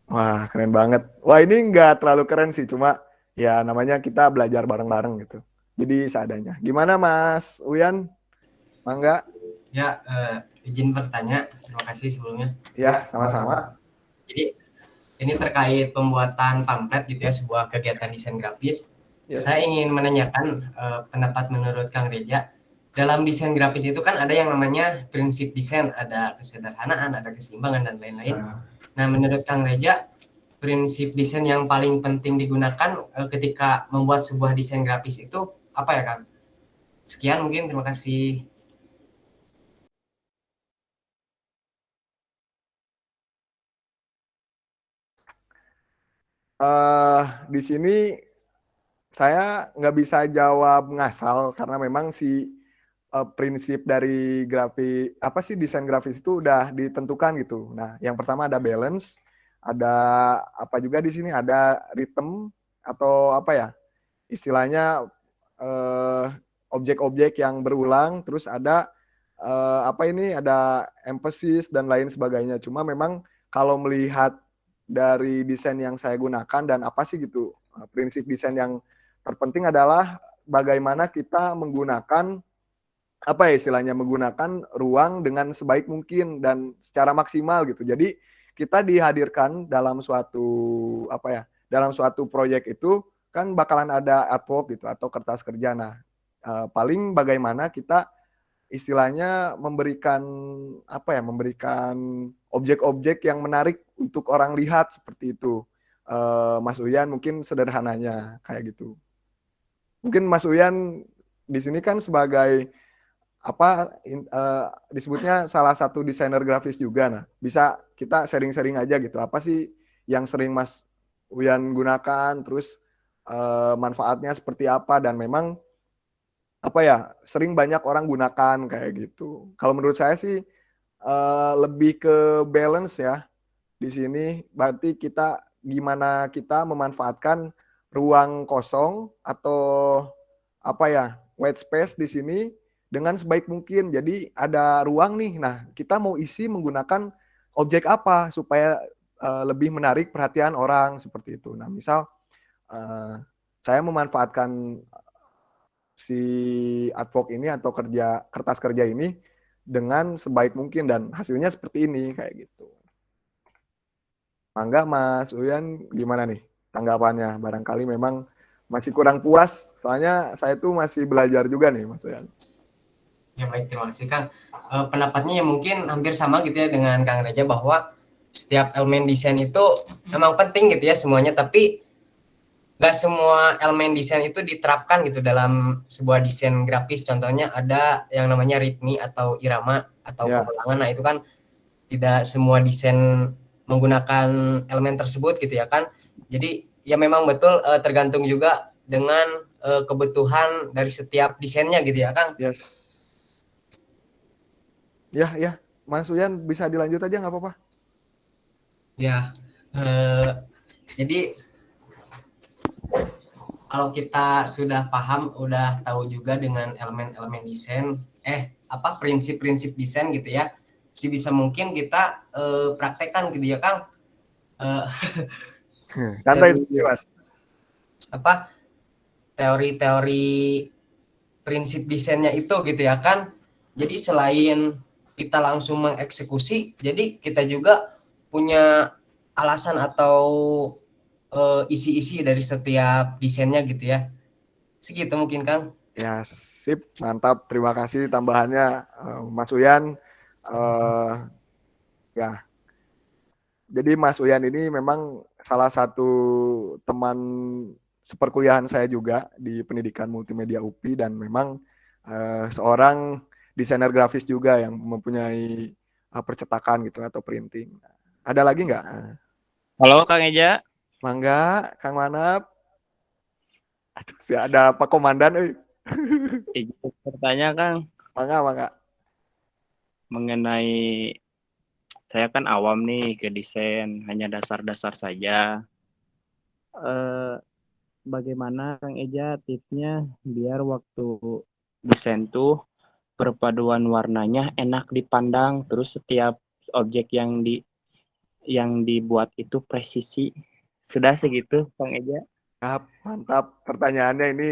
Wah, keren banget. Wah, ini enggak terlalu keren sih, cuma ya namanya kita belajar bareng-bareng gitu. Jadi seadanya. Gimana Mas Uyan? Mangga? Ya, izin bertanya. Terima kasih sebelumnya. Ya, sama-sama. Jadi ini terkait pembuatan pamflet gitu ya, sebuah kegiatan desain grafis. Yes. Saya ingin menanyakan pendapat menurut Kang Reja. Dalam desain grafis itu kan ada yang namanya prinsip desain, ada kesederhanaan, ada keseimbangan dan lain-lain. Nah, menurut Kang Reja, prinsip desain yang paling penting digunakan ketika membuat sebuah desain grafis itu apa ya, Kang? Sekian mungkin, terima kasih. Di sini saya nggak bisa jawab ngasal karena memang si prinsip dari desain grafis itu udah ditentukan gitu. Nah, yang pertama ada balance, ada apa juga di sini ada rhythm atau apa ya istilahnya objek-objek yang berulang, terus ada ada emphasis dan lain sebagainya. Cuma memang kalau melihat dari desain yang saya gunakan dan apa sih gitu prinsip desain yang terpenting adalah bagaimana kita menggunakan menggunakan ruang dengan sebaik mungkin dan secara maksimal gitu. Jadi kita dihadirkan dalam dalam suatu proyek itu kan bakalan ada artwork gitu atau kertas kerja. Nah, paling bagaimana kita istilahnya memberikan objek-objek yang menarik untuk orang lihat seperti itu. Mas Uyan mungkin sederhananya kayak gitu. Mungkin Mas Uyan di sini kan sebagai disebutnya salah satu desainer grafis juga. Nah, bisa kita sharing-sharing aja gitu. Apa sih yang sering Mas Uyan gunakan, terus manfaatnya seperti apa, dan memang sering banyak orang gunakan kayak gitu. Kalau menurut saya sih lebih ke balance ya. Di sini berarti gimana kita memanfaatkan ruang kosong atau white space di sini dengan sebaik mungkin. Jadi ada ruang nih. Nah, kita mau isi menggunakan objek apa supaya lebih menarik perhatian orang seperti itu. Nah, misal saya memanfaatkan si artwork ini atau kertas kerja ini dengan sebaik mungkin dan hasilnya seperti ini kayak gitu. Mangga Mas Uyan gimana nih tanggapannya? Barangkali memang masih kurang puas, soalnya saya tuh masih belajar juga nih Mas Uyan. Ya baik, terima kasih Kang. Pendapatnya ya mungkin hampir sama gitu ya dengan Kang Reja, bahwa setiap elemen desain itu memang penting gitu ya semuanya, tapi nggak semua elemen desain itu diterapkan gitu dalam sebuah desain grafis. Contohnya ada yang namanya ritmi atau irama atau pengulangan. Nah, itu kan tidak semua desain menggunakan elemen tersebut gitu ya kan. Jadi ya memang betul tergantung juga dengan kebutuhan dari setiap desainnya gitu ya Kang. Yes. Ya, Mas Uyan bisa dilanjut aja nggak apa-apa. Ya, jadi kalau kita sudah paham, udah tahu juga dengan elemen-elemen desain, prinsip-prinsip desain gitu ya, sebisa mungkin kita praktekkan gitu ya Kang. Santai Dari sekali, Mas. apa teori-teori prinsip desainnya itu gitu ya kan. Jadi selain kita langsung mengeksekusi, jadi kita juga punya alasan atau isi-isi dari setiap desainnya gitu ya. Segitu mungkin Kang. Ya, sip, mantap. Terima kasih tambahannya, Mas Uyan. Sama-sama. Eh, ya, jadi Mas Uyan ini memang salah satu teman seperkuliahan saya juga di Pendidikan Multimedia UPI dan memang seorang desainer grafis juga yang mempunyai percetakan gitu atau printing. Ada lagi nggak? Halo Kang Eja, Mangga, Kang Manap. Aduh, sih ada Pak Komandan, izin bertanya Kang Mangga, mangga. mengenai saya kan awam nih ke desain, hanya dasar-dasar saja. Eh, Bagaimana Kang Eja tipsnya biar waktu desain tuh perpaduan warnanya enak dipandang, terus setiap objek yang dibuat itu presisi. Sudah segitu Kang Eja? Mantap. Pertanyaannya ini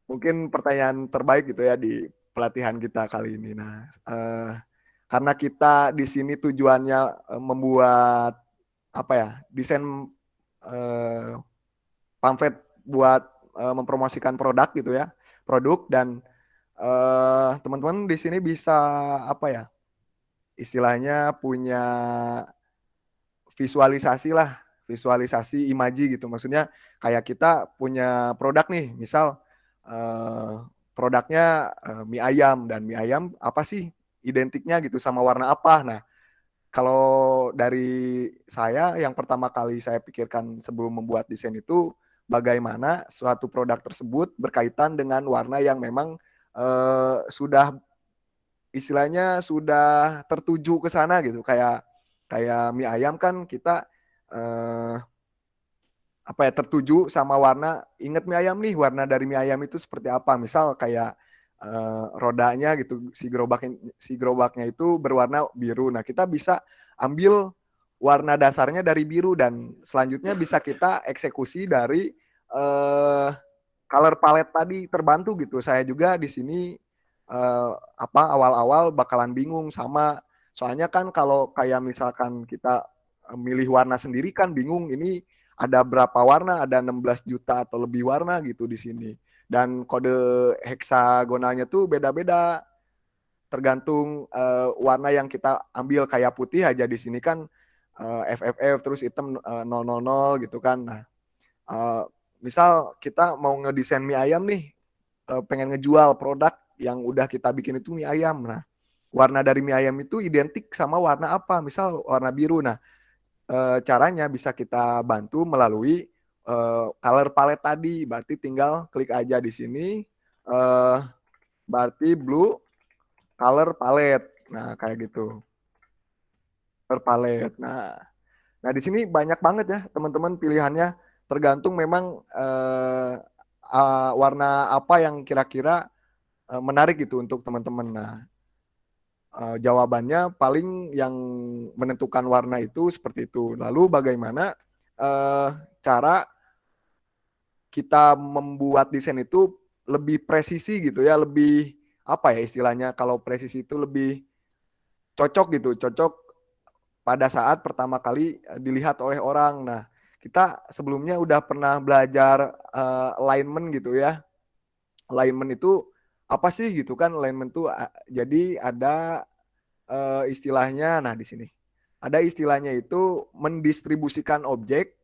mungkin pertanyaan terbaik gitu ya di pelatihan kita kali ini. Nah, karena kita di sini tujuannya membuat apa ya, desain eh, pamflet buat mempromosikan produk gitu ya, produk dan teman-teman di sini bisa apa ya, istilahnya punya visualisasi lah, visualisasi imaji gitu. Maksudnya kayak kita punya produk nih, misal eh, produknya mie ayam dan mie ayam apa sih identiknya gitu sama warna apa. Nah, kalau dari saya yang pertama kali saya pikirkan sebelum membuat desain itu bagaimana suatu produk tersebut berkaitan dengan warna yang memang sudah istilahnya sudah tertuju ke sana gitu. Kayak kayak mie ayam kan kita eh, apa ya tertuju sama warna, inget mie ayam nih, warna dari mie ayam itu seperti apa, misal kayak rodanya gitu, si gerobaknya itu berwarna biru. Nah, kita bisa ambil warna dasarnya dari biru dan selanjutnya bisa kita eksekusi dari color palette tadi, terbantu gitu. Saya juga di sini apa awal-awal bakalan bingung sama, soalnya kan kalau kayak misalkan kita milih warna sendiri kan bingung, ini ada berapa warna, ada 16 juta atau lebih warna gitu di sini. Dan kode heksagonalnya tuh beda-beda tergantung warna yang kita ambil, kayak putih aja di sini kan FFF terus hitam 000 gitu kan. Nah, uh, misal kita mau ngedesain mie ayam nih, pengen ngejual produk yang udah kita bikin itu mie ayam. Nah, warna dari mie ayam itu identik sama warna apa? Misal warna biru. Nah, caranya bisa kita bantu melalui color palette tadi. Berarti tinggal klik aja di sini. Berarti blue color palette. Nah, kayak gitu. Color palette. Nah, di sini banyak banget ya teman-teman pilihannya. Tergantung memang warna apa yang kira-kira menarik gitu untuk teman-teman. Nah, jawabannya paling yang menentukan warna itu seperti itu. Lalu bagaimana cara kita membuat desain itu lebih presisi gitu ya, lebih apa ya istilahnya, kalau presisi itu lebih cocok gitu, cocok pada saat pertama kali dilihat oleh orang. Nah, kita sebelumnya udah pernah belajar alignment gitu ya. Alignment itu apa sih gitu kan? Alignment itu jadi ada istilahnya, nah di sini ada istilahnya itu mendistribusikan objek,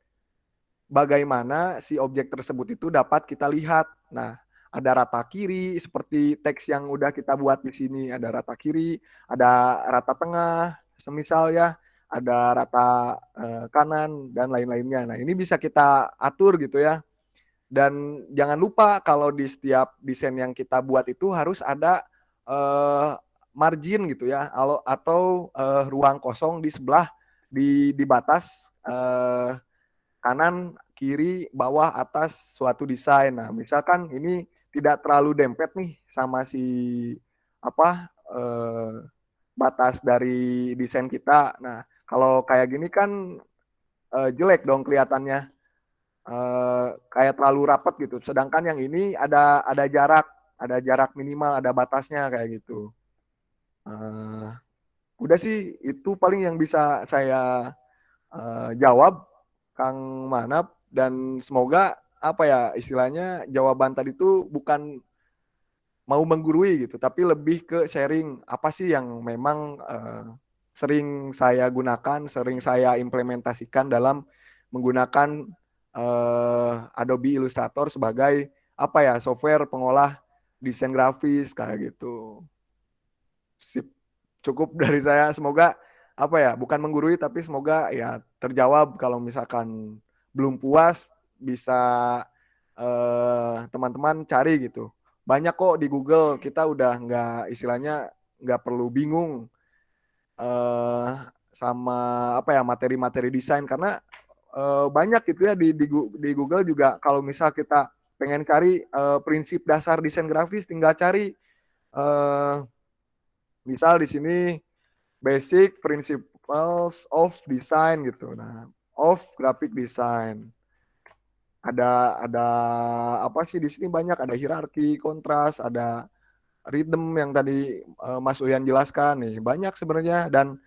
bagaimana si objek tersebut itu dapat kita lihat. Nah, ada rata kiri seperti teks yang udah kita buat di sini, ada rata kiri, ada rata tengah, semisal ya, ada rata kanan dan lain-lainnya. Nah, ini bisa kita atur gitu ya. Dan jangan lupa kalau di setiap desain yang kita buat itu harus ada margin gitu ya, atau ruang kosong di sebelah di batas kanan, kiri, bawah, atas suatu desain. Nah, misalkan ini tidak terlalu dempet nih sama si apa batas dari desain kita. Nah, kalau kayak gini kan jelek dong kelihatannya. Kayak terlalu rapat gitu. Sedangkan yang ini ada jarak minimal, ada batasnya kayak gitu. Udah sih itu paling yang bisa saya jawab, Kang Manap, dan semoga apa ya istilahnya jawaban tadi itu bukan mau menggurui gitu, tapi lebih ke sharing apa sih yang memang sering saya gunakan, sering saya implementasikan dalam menggunakan Adobe Illustrator sebagai apa ya software pengolah desain grafis kayak gitu. Sip, cukup dari saya. Semoga apa ya bukan menggurui tapi semoga ya terjawab. Kalau misalkan belum puas bisa teman-teman cari gitu. Banyak kok di Google, kita udah nggak istilahnya nggak perlu bingung sama apa ya materi-materi desain karena banyak gitu ya di Google juga. Kalau misal kita pengen cari prinsip dasar desain grafis, tinggal cari misal di sini basic principles of design gitu. Nah, of graphic design. Ada apa sih di sini banyak, ada hierarki, kontras, ada rhythm yang tadi Mas Uyan jelaskan nih. Banyak sebenarnya dan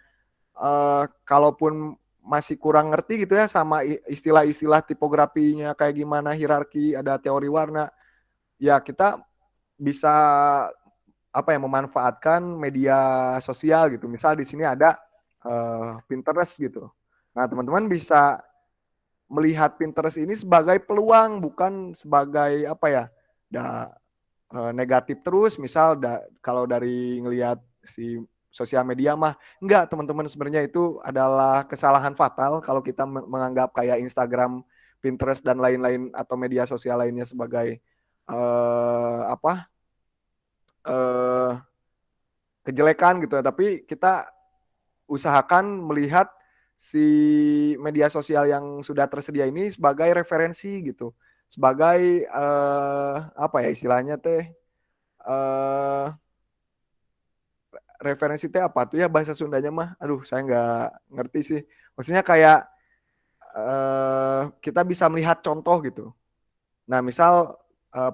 kalaupun masih kurang ngerti gitu ya sama istilah-istilah tipografinya kayak gimana, hierarki, ada teori warna, ya kita bisa apa ya memanfaatkan media sosial gitu. Misal di sini ada Pinterest gitu. Nah, teman-teman bisa melihat Pinterest ini sebagai peluang bukan sebagai apa ya negatif terus. Misal kalau dari ngelihat si sosial media mah enggak, teman-teman, sebenarnya itu adalah kesalahan fatal kalau kita menganggap kayak Instagram, Pinterest dan lain-lain atau media sosial lainnya sebagai apa kejelekan gitu ya. Tapi kita usahakan melihat si media sosial yang sudah tersedia ini sebagai referensi gitu, sebagai apa ya istilahnya teh referensi teh apa tuh ya bahasa Sundanya mah, aduh saya nggak ngerti sih, maksudnya kayak kita bisa melihat contoh gitu. Nah misal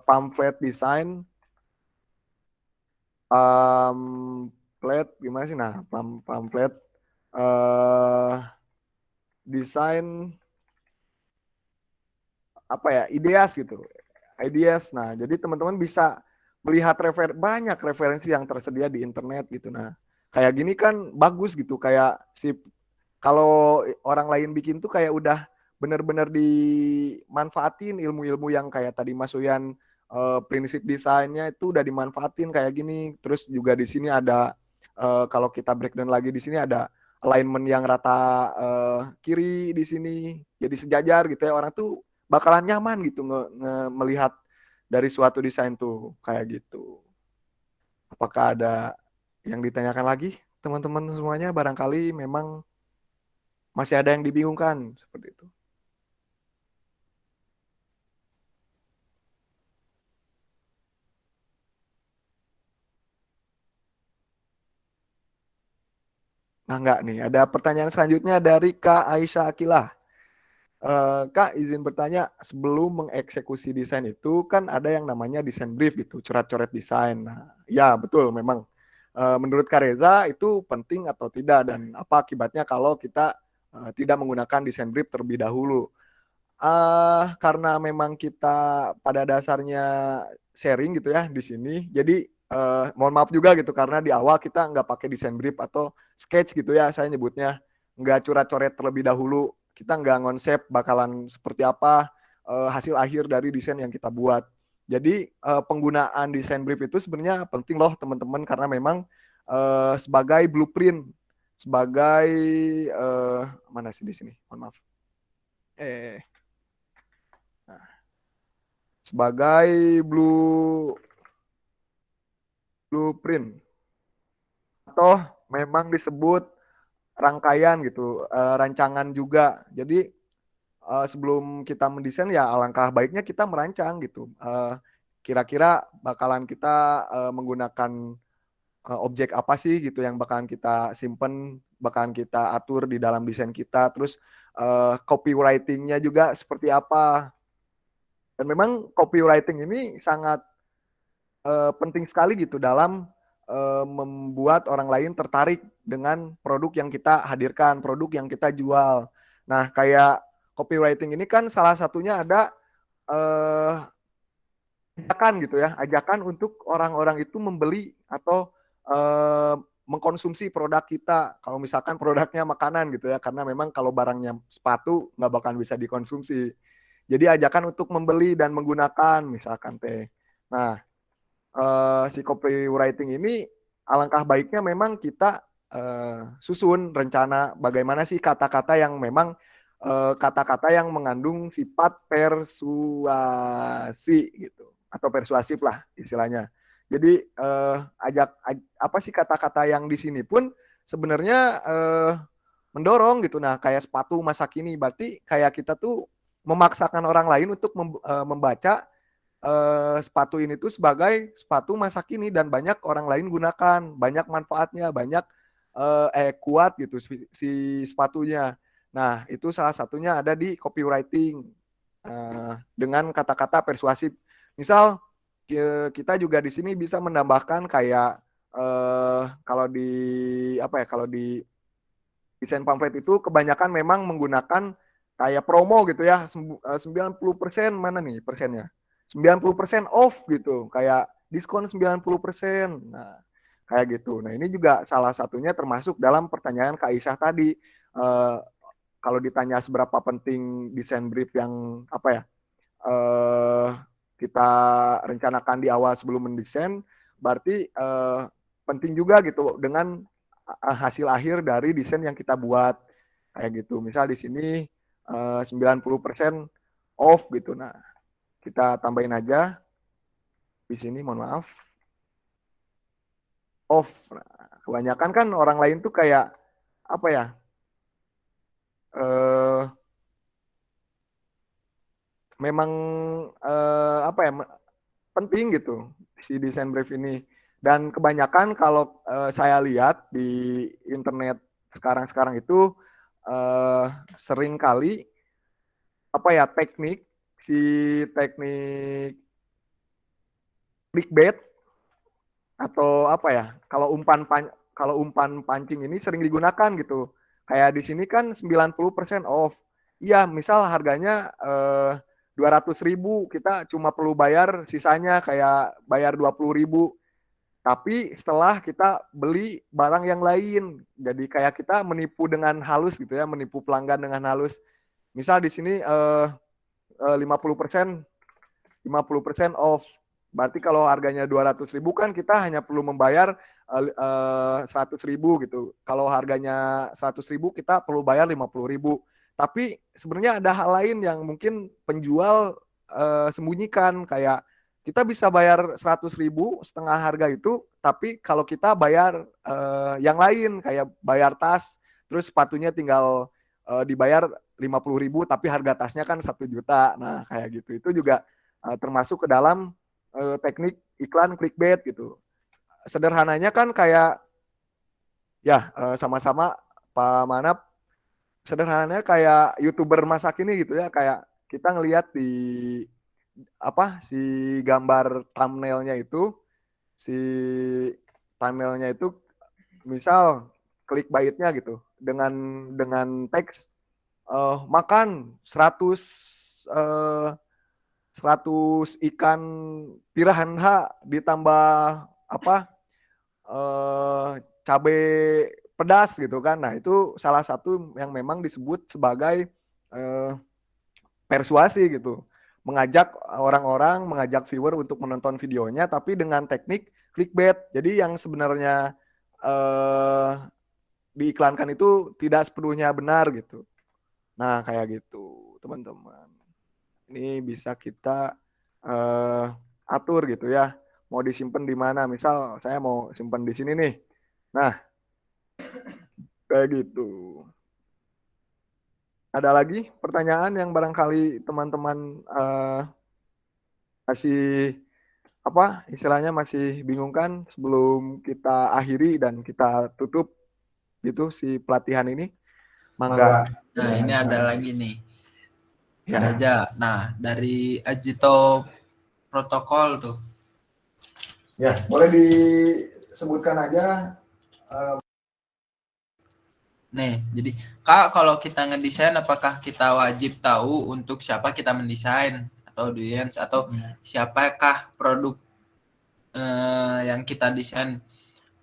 pamflet desain, pamflet gimana sih, nah pamflet desain apa ya ideas gitu, ideas. Nah jadi teman-teman bisa melihat banyak referensi yang tersedia di internet gitu. Nah kayak gini kan bagus gitu, kayak si kalau orang lain bikin tuh kayak udah bener-bener dimanfaatin ilmu-ilmu yang kayak tadi Mas Uyan prinsip desainnya itu udah dimanfaatin kayak gini. Terus juga di sini ada kalau kita breakdown lagi di sini ada alignment yang rata kiri di sini jadi sejajar gitu ya, orang tuh bakalan nyaman gitu melihat dari suatu desain tuh kayak gitu. Apakah ada yang ditanyakan lagi teman-teman semuanya? Barangkali memang masih ada yang dibingungkan seperti itu. Nah enggak nih, ada pertanyaan selanjutnya dari Kak Aisyah Akilah. Kak, izin bertanya, sebelum mengeksekusi desain itu kan ada yang namanya desain brief gitu, coret-coret desain. Nah, ya betul memang. Menurut Kak Reza itu penting atau tidak dan apa akibatnya kalau kita tidak menggunakan desain brief terlebih dahulu? Karena memang kita pada dasarnya sharing gitu ya di sini, jadi mohon maaf juga gitu karena di awal kita nggak pakai desain brief atau sketch gitu ya saya nyebutnya, nggak coret-coret terlebih dahulu, kita nggak ngonsep bakalan seperti apa hasil akhir dari desain yang kita buat. Jadi penggunaan desain brief itu sebenarnya penting loh teman-teman karena memang sebagai blueprint, sebagai mana sih di sini, mohon maaf. Sebagai blueprint atau memang disebut rangkaian gitu, rancangan juga. Jadi sebelum kita mendesain ya alangkah baiknya kita merancang gitu. Kira-kira bakalan kita menggunakan objek apa sih gitu yang bakalan kita simpen, bakalan kita atur di dalam desain kita. Terus copywriting-nya juga seperti apa. Dan memang copywriting ini sangat penting sekali gitu dalam membuat orang lain tertarik dengan produk yang kita hadirkan, produk yang kita jual. Nah, kayak copywriting ini kan salah satunya ada ajakan gitu ya, ajakan untuk orang-orang itu membeli atau mengkonsumsi produk kita. Kalau misalkan produknya makanan gitu ya, karena memang kalau barangnya sepatu nggak bakal bisa dikonsumsi. Jadi ajakan untuk membeli dan menggunakan misalkan teh. Nah, si copywriting ini alangkah baiknya memang kita susun rencana bagaimana sih kata-kata yang memang kata-kata yang mengandung sifat persuasi gitu atau persuasif lah istilahnya. Jadi apa sih kata-kata yang di sini pun sebenarnya mendorong gitu. Nah, kayak sepatu masa kini berarti kayak kita tuh memaksakan orang lain untuk membaca sepatu ini tuh sebagai sepatu masa kini dan banyak orang lain gunakan, banyak manfaatnya, banyak kuat gitu si sepatunya. Nah, itu salah satunya ada di copywriting dengan kata-kata persuasif. Misal kita juga di sini bisa menambahkan kayak kalau di desain pamflet itu kebanyakan memang menggunakan kayak promo gitu ya, 90% mana nih persennya? 90% off gitu, kayak diskon 90%. Nah, kayak gitu. Nah, ini juga salah satunya termasuk dalam pertanyaan Kak Isah tadi. Kalau ditanya seberapa penting desain brief yang kita rencanakan di awal sebelum mendesain, berarti penting juga gitu dengan hasil akhir dari desain yang kita buat. Kayak gitu. Misal di sini 90% off gitu. Nah, kita tambahin aja di sini, mohon maaf, off. Nah, kebanyakan kan orang lain tuh kayak apa ya? Memang penting gitu si desain brief ini. Dan kebanyakan kalau saya lihat di internet sekarang itu sering kali teknik clickbait atau kalau umpan pancing ini sering digunakan gitu. Kayak di sini kan 90% off. Iya, misal harganya 200.000, kita cuma perlu bayar sisanya kayak bayar 20.000. Tapi setelah kita beli barang yang lain, jadi kayak kita menipu dengan halus gitu ya, menipu pelanggan dengan halus. Misal di sini 50% off. Berarti kalau harganya 200.000 kan kita hanya perlu membayar 100.000 gitu. Kalau harganya 100.000 kita perlu bayar 50.000. Tapi sebenarnya ada hal lain yang mungkin penjual sembunyikan, kayak kita bisa bayar 100.000 setengah harga itu, tapi kalau kita bayar yang lain kayak bayar tas, terus sepatunya tinggal dibayar 50.000 tapi harga tasnya kan 1 juta. Nah, kayak gitu. Itu juga termasuk ke dalam teknik iklan clickbait gitu. Sederhananya kan kayak ya sama-sama Pak Manap, sederhananya kayak YouTuber masa kini gitu ya, kayak kita ngelihat di si gambar thumbnailnya itu, misal clickbaitnya gitu dengan teks makan 100 ikan piranha ditambah cabai pedas gitu kan. Nah, itu salah satu yang memang disebut sebagai persuasi gitu. Mengajak orang-orang, mengajak viewer untuk menonton videonya tapi dengan teknik clickbait. Jadi yang sebenarnya diiklankan itu tidak sepenuhnya benar gitu. Nah, kayak gitu, teman-teman. Ini bisa kita atur gitu ya. Mau disimpan di mana? Misal saya mau simpan di sini nih. Nah, kayak gitu. Ada lagi pertanyaan yang barangkali teman-teman masih istilahnya masih bingungkan sebelum kita akhiri dan kita tutup gitu si pelatihan ini? Mangga. Nah, ini ada lagi nih. Ya. Ada aja. Nah, dari Ajito Protokol tuh. Ya, boleh disebutkan aja. Nih, jadi Kak, kalau kita ngedesain apakah kita wajib tahu untuk siapa kita mendesain atau audience atau siapakah produk yang kita desain?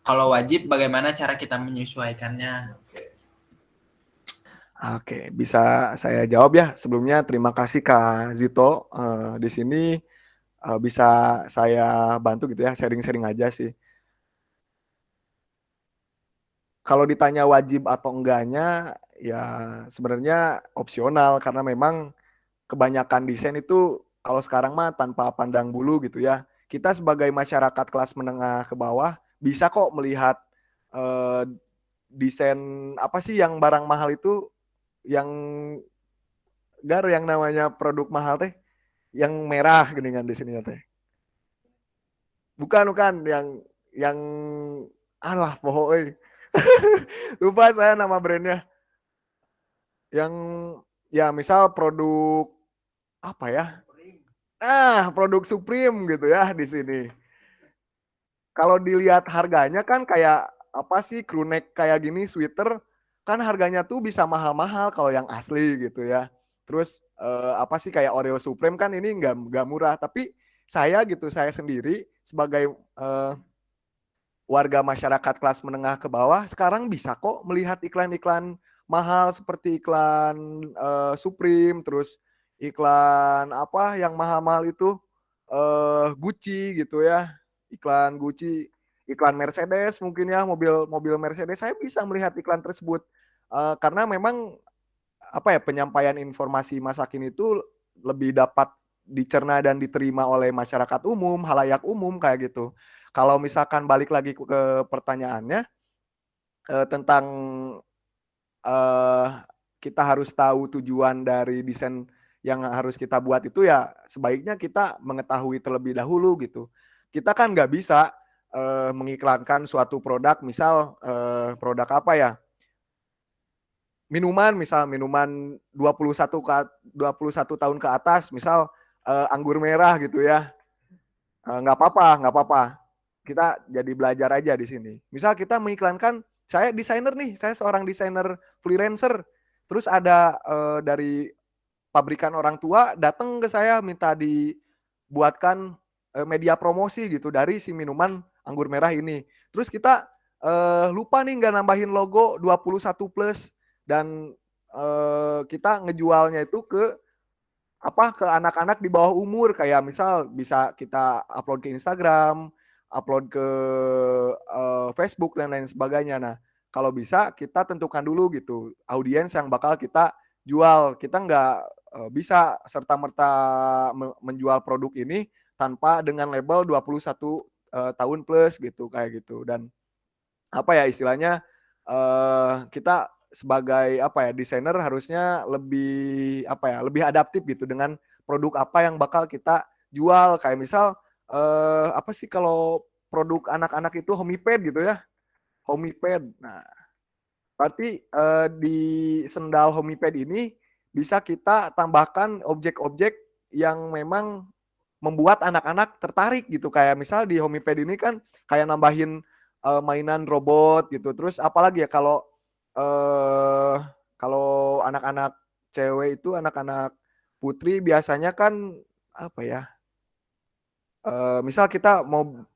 Kalau wajib, bagaimana cara kita menyesuaikannya? Oke, bisa saya jawab ya. Sebelumnya terima kasih Kak Zito. Di sini bisa saya bantu gitu ya, sharing-sharing aja sih. Kalau ditanya wajib atau enggaknya, ya sebenarnya opsional karena memang kebanyakan desain itu kalau sekarang mah tanpa pandang bulu gitu ya. Kita sebagai masyarakat kelas menengah ke bawah bisa kok melihat eh, desain apa sih yang barang mahal itu, yang yang namanya produk mahal teh, yang merah geningan di sini teh. Bukan yang alah pokoknya lupa saya nama brandnya. Yang ya misal produk apa ya? Produk Supreme gitu ya di sini. Kalau dilihat harganya kan kayak apa sih, crew neck kayak gini, sweater kan harganya tuh bisa mahal-mahal kalau yang asli gitu ya. Terus apa sih kayak Oreo Supreme kan ini nggak murah, tapi saya sendiri sebagai warga masyarakat kelas menengah ke bawah sekarang bisa kok melihat iklan-iklan mahal seperti iklan Supreme, terus iklan apa yang mahal-mahal itu Gucci gitu ya, iklan Gucci, iklan Mercedes mungkin ya, mobil Mercedes, saya bisa melihat iklan tersebut. Karena memang apa ya, penyampaian informasi masa kini itu lebih dapat dicerna dan diterima oleh masyarakat umum, halayak umum kayak gitu. Kalau misalkan balik lagi ke pertanyaannya tentang eh, kita harus tahu tujuan dari desain yang harus kita buat itu, ya sebaiknya kita mengetahui terlebih dahulu gitu. Kita kan nggak bisa mengiklankan suatu produk, misal produk apa ya, minuman, misal minuman 21 tahun ke atas, misal anggur merah gitu ya. Nggak apa-apa. Kita jadi belajar aja di sini. Misal kita mengiklankan, saya desainer nih, saya seorang desainer freelancer. Terus ada dari pabrikan orang tua datang ke saya minta dibuatkan media promosi gitu dari si minuman anggur merah ini. Terus kita lupa nih nggak nambahin logo 21 plus, dan kita ngejualnya itu ke ke anak-anak di bawah umur, kayak misal bisa kita upload ke Instagram, upload ke Facebook dan lain sebagainya. Nah, kalau bisa kita tentukan dulu gitu audiens yang bakal kita jual. Kita nggak bisa serta-merta menjual produk ini tanpa dengan label 21 tahun plus gitu, kayak gitu. Dan apa ya istilahnya, kita sebagai apa ya desainer harusnya lebih apa ya, lebih adaptif gitu dengan produk apa yang bakal kita jual. Kayak misal apa sih kalau produk anak-anak itu homipad gitu ya, homipad. Nah, berarti di sendal homipad ini bisa kita tambahkan objek-objek yang memang membuat anak-anak tertarik gitu. Kayak misal di homipad ini kan kayak nambahin mainan robot gitu. Terus apalagi ya kalau eh, kalau anak-anak cewek itu, anak-anak putri biasanya kan apa ya? Misal kita mau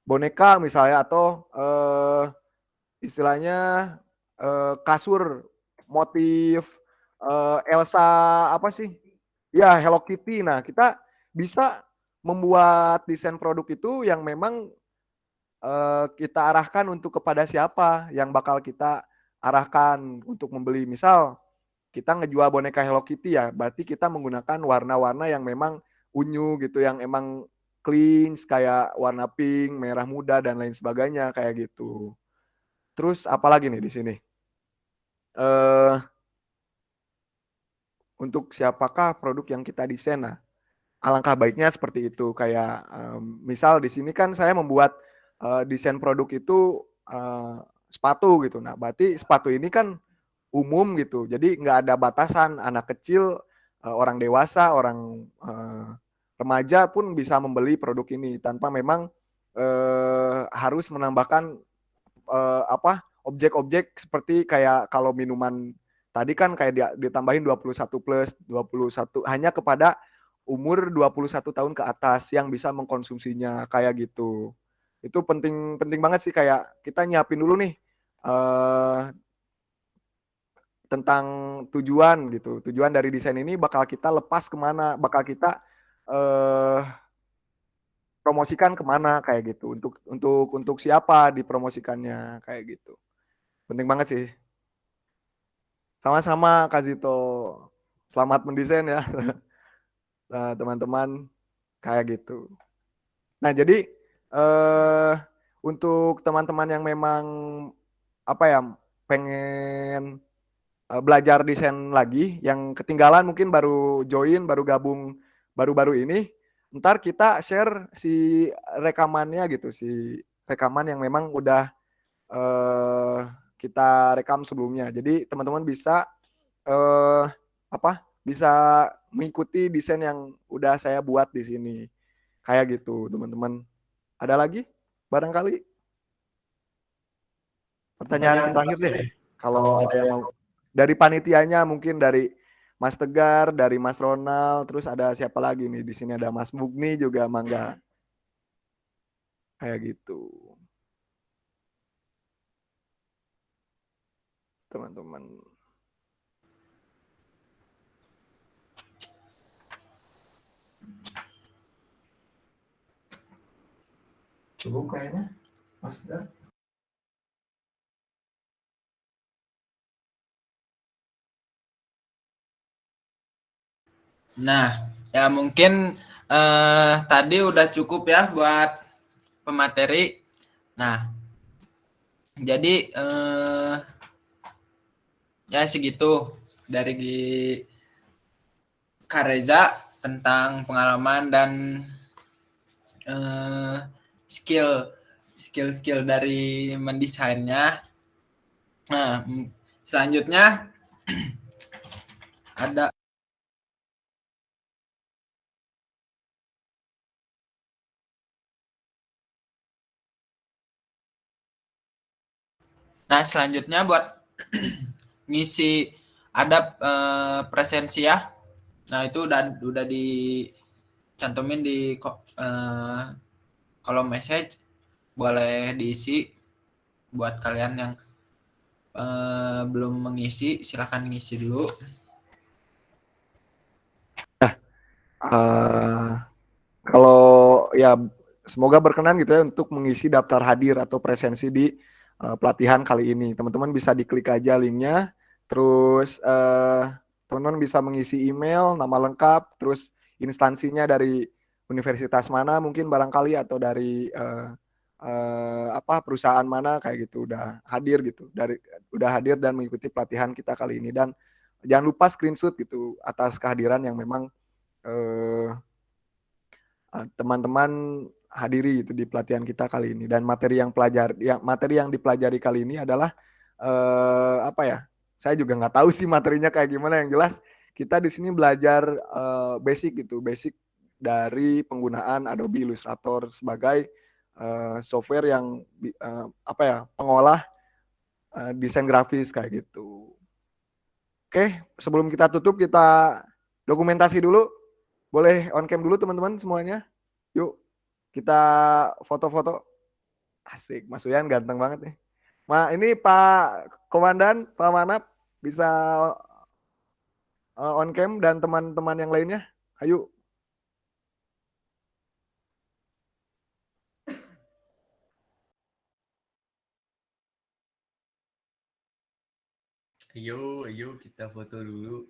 boneka misalnya, atau istilahnya kasur motif Elsa apa sih? Ya, Hello Kitty. Nah, kita bisa membuat desain produk itu yang memang kita arahkan untuk kepada siapa yang bakal kita arahkan untuk membeli. Misal kita ngejual boneka Hello Kitty, ya berarti kita menggunakan warna-warna yang memang unyu gitu, yang emang clean kayak warna pink, merah muda dan lain sebagainya kayak gitu. Terus apalagi nih di sini? Eh untuk siapakah produk yang kita desain? Nah, alangkah baiknya seperti itu. Kayak misal di sini kan saya membuat desain produk itu sepatu gitu. Nah, berarti sepatu ini kan umum gitu. Jadi nggak ada batasan anak kecil, orang dewasa, orang remaja pun bisa membeli produk ini tanpa memang harus menambahkan objek-objek seperti kayak kalau minuman tadi kan kayak ditambahin 21 plus 21 hanya kepada umur 21 tahun ke atas yang bisa mengkonsumsinya kayak gitu. Itu penting penting banget sih kayak kita nyiapin dulu nih eh, tentang tujuan gitu. Tujuan dari desain ini bakal kita lepas kemana, bakal kita eh, promosikan kemana kayak gitu. Untuk siapa dipromosikannya kayak gitu. Penting banget sih. Sama-sama Kak Zito. Selamat mendesain ya. Nah, teman-teman kayak gitu. Nah, jadi untuk teman-teman yang memang apa ya pengen belajar desain lagi, yang ketinggalan mungkin baru join, baru gabung baru-baru ini, ntar kita share si rekamannya gitu, si rekaman yang memang udah eh, kita rekam sebelumnya. Jadi teman-teman bisa eh, bisa mengikuti desain yang udah saya buat di sini. Kayak gitu, teman-teman. Ada lagi? Barangkali pertanyaan terakhir deh. Kalau ada yang mau dari panitianya mungkin dari Mas Tegar, dari Mas Ronald, terus ada siapa lagi nih? Di sini ada Mas Mugni juga, mangga. Kayak gitu, teman-teman. Cukup kayaknya, Mas Tegar. Nah, ya mungkin tadi udah cukup ya buat pemateri. Nah, jadi ya segitu dari Kak Reza tentang pengalaman dan eh, skill dari mendesainnya. Nah, selanjutnya ada. Nah, selanjutnya buat ngisi ada presensi ya. Nah, itu udah dicantumin di kolom message, boleh diisi buat kalian yang belum mengisi, silahkan ngisi dulu. Kalau ya semoga berkenan gitu ya untuk mengisi daftar hadir atau presensi di pelatihan kali ini. Teman-teman bisa diklik aja linknya, terus teman-teman bisa mengisi email, nama lengkap, terus instansinya dari universitas mana mungkin barangkali atau dari perusahaan mana kayak gitu udah hadir gitu, udah hadir dan mengikuti pelatihan kita kali ini dan jangan lupa screenshot gitu atas kehadiran yang memang teman-teman hadiri itu di pelatihan kita kali ini dan materi yang dipelajari kali ini adalah apa ya? Saya juga nggak tahu sih materinya kayak gimana, yang jelas kita di sini belajar basic gitu, basic dari penggunaan Adobe Illustrator sebagai software yang pengolah desain grafis kayak gitu. Oke, sebelum kita tutup kita dokumentasi dulu. Boleh on cam dulu teman-teman semuanya. Yuk, kita foto-foto. Asik, Mas Uyan ganteng banget nih. Ini Pak Komandan, Pak Manap, bisa on cam dan teman-teman yang lainnya. Ayo. Ayo kita foto dulu.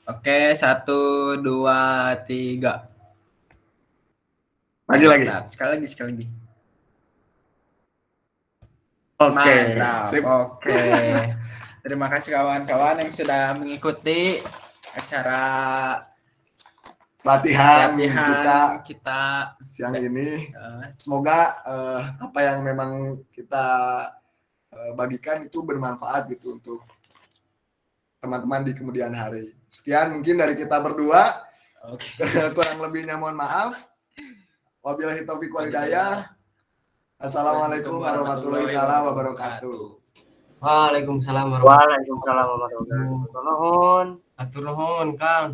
Oke, 1, 2, 3. Lagi. Mantap. Sekali lagi. Oke. Mantap. Sip. Oke. Terima kasih kawan-kawan yang sudah mengikuti acara Latihan latihan kita kita. siang ini. Eh, Semoga apa yang memang kita bagikan itu bermanfaat gitu untuk teman-teman di kemudian hari. Sekian mungkin dari kita berdua. Oke. Kurang lebihnya mohon maaf. Wabillahi taufiq wal hidayah. Assalamualaikum warahmatullahi wabarakatuh. Waalaikumsalam warahmatullahi Waalaikumsalam warahmatullahi wabarakatuh. Nuhun. wabarakatuh. Atur nuhun, Kang.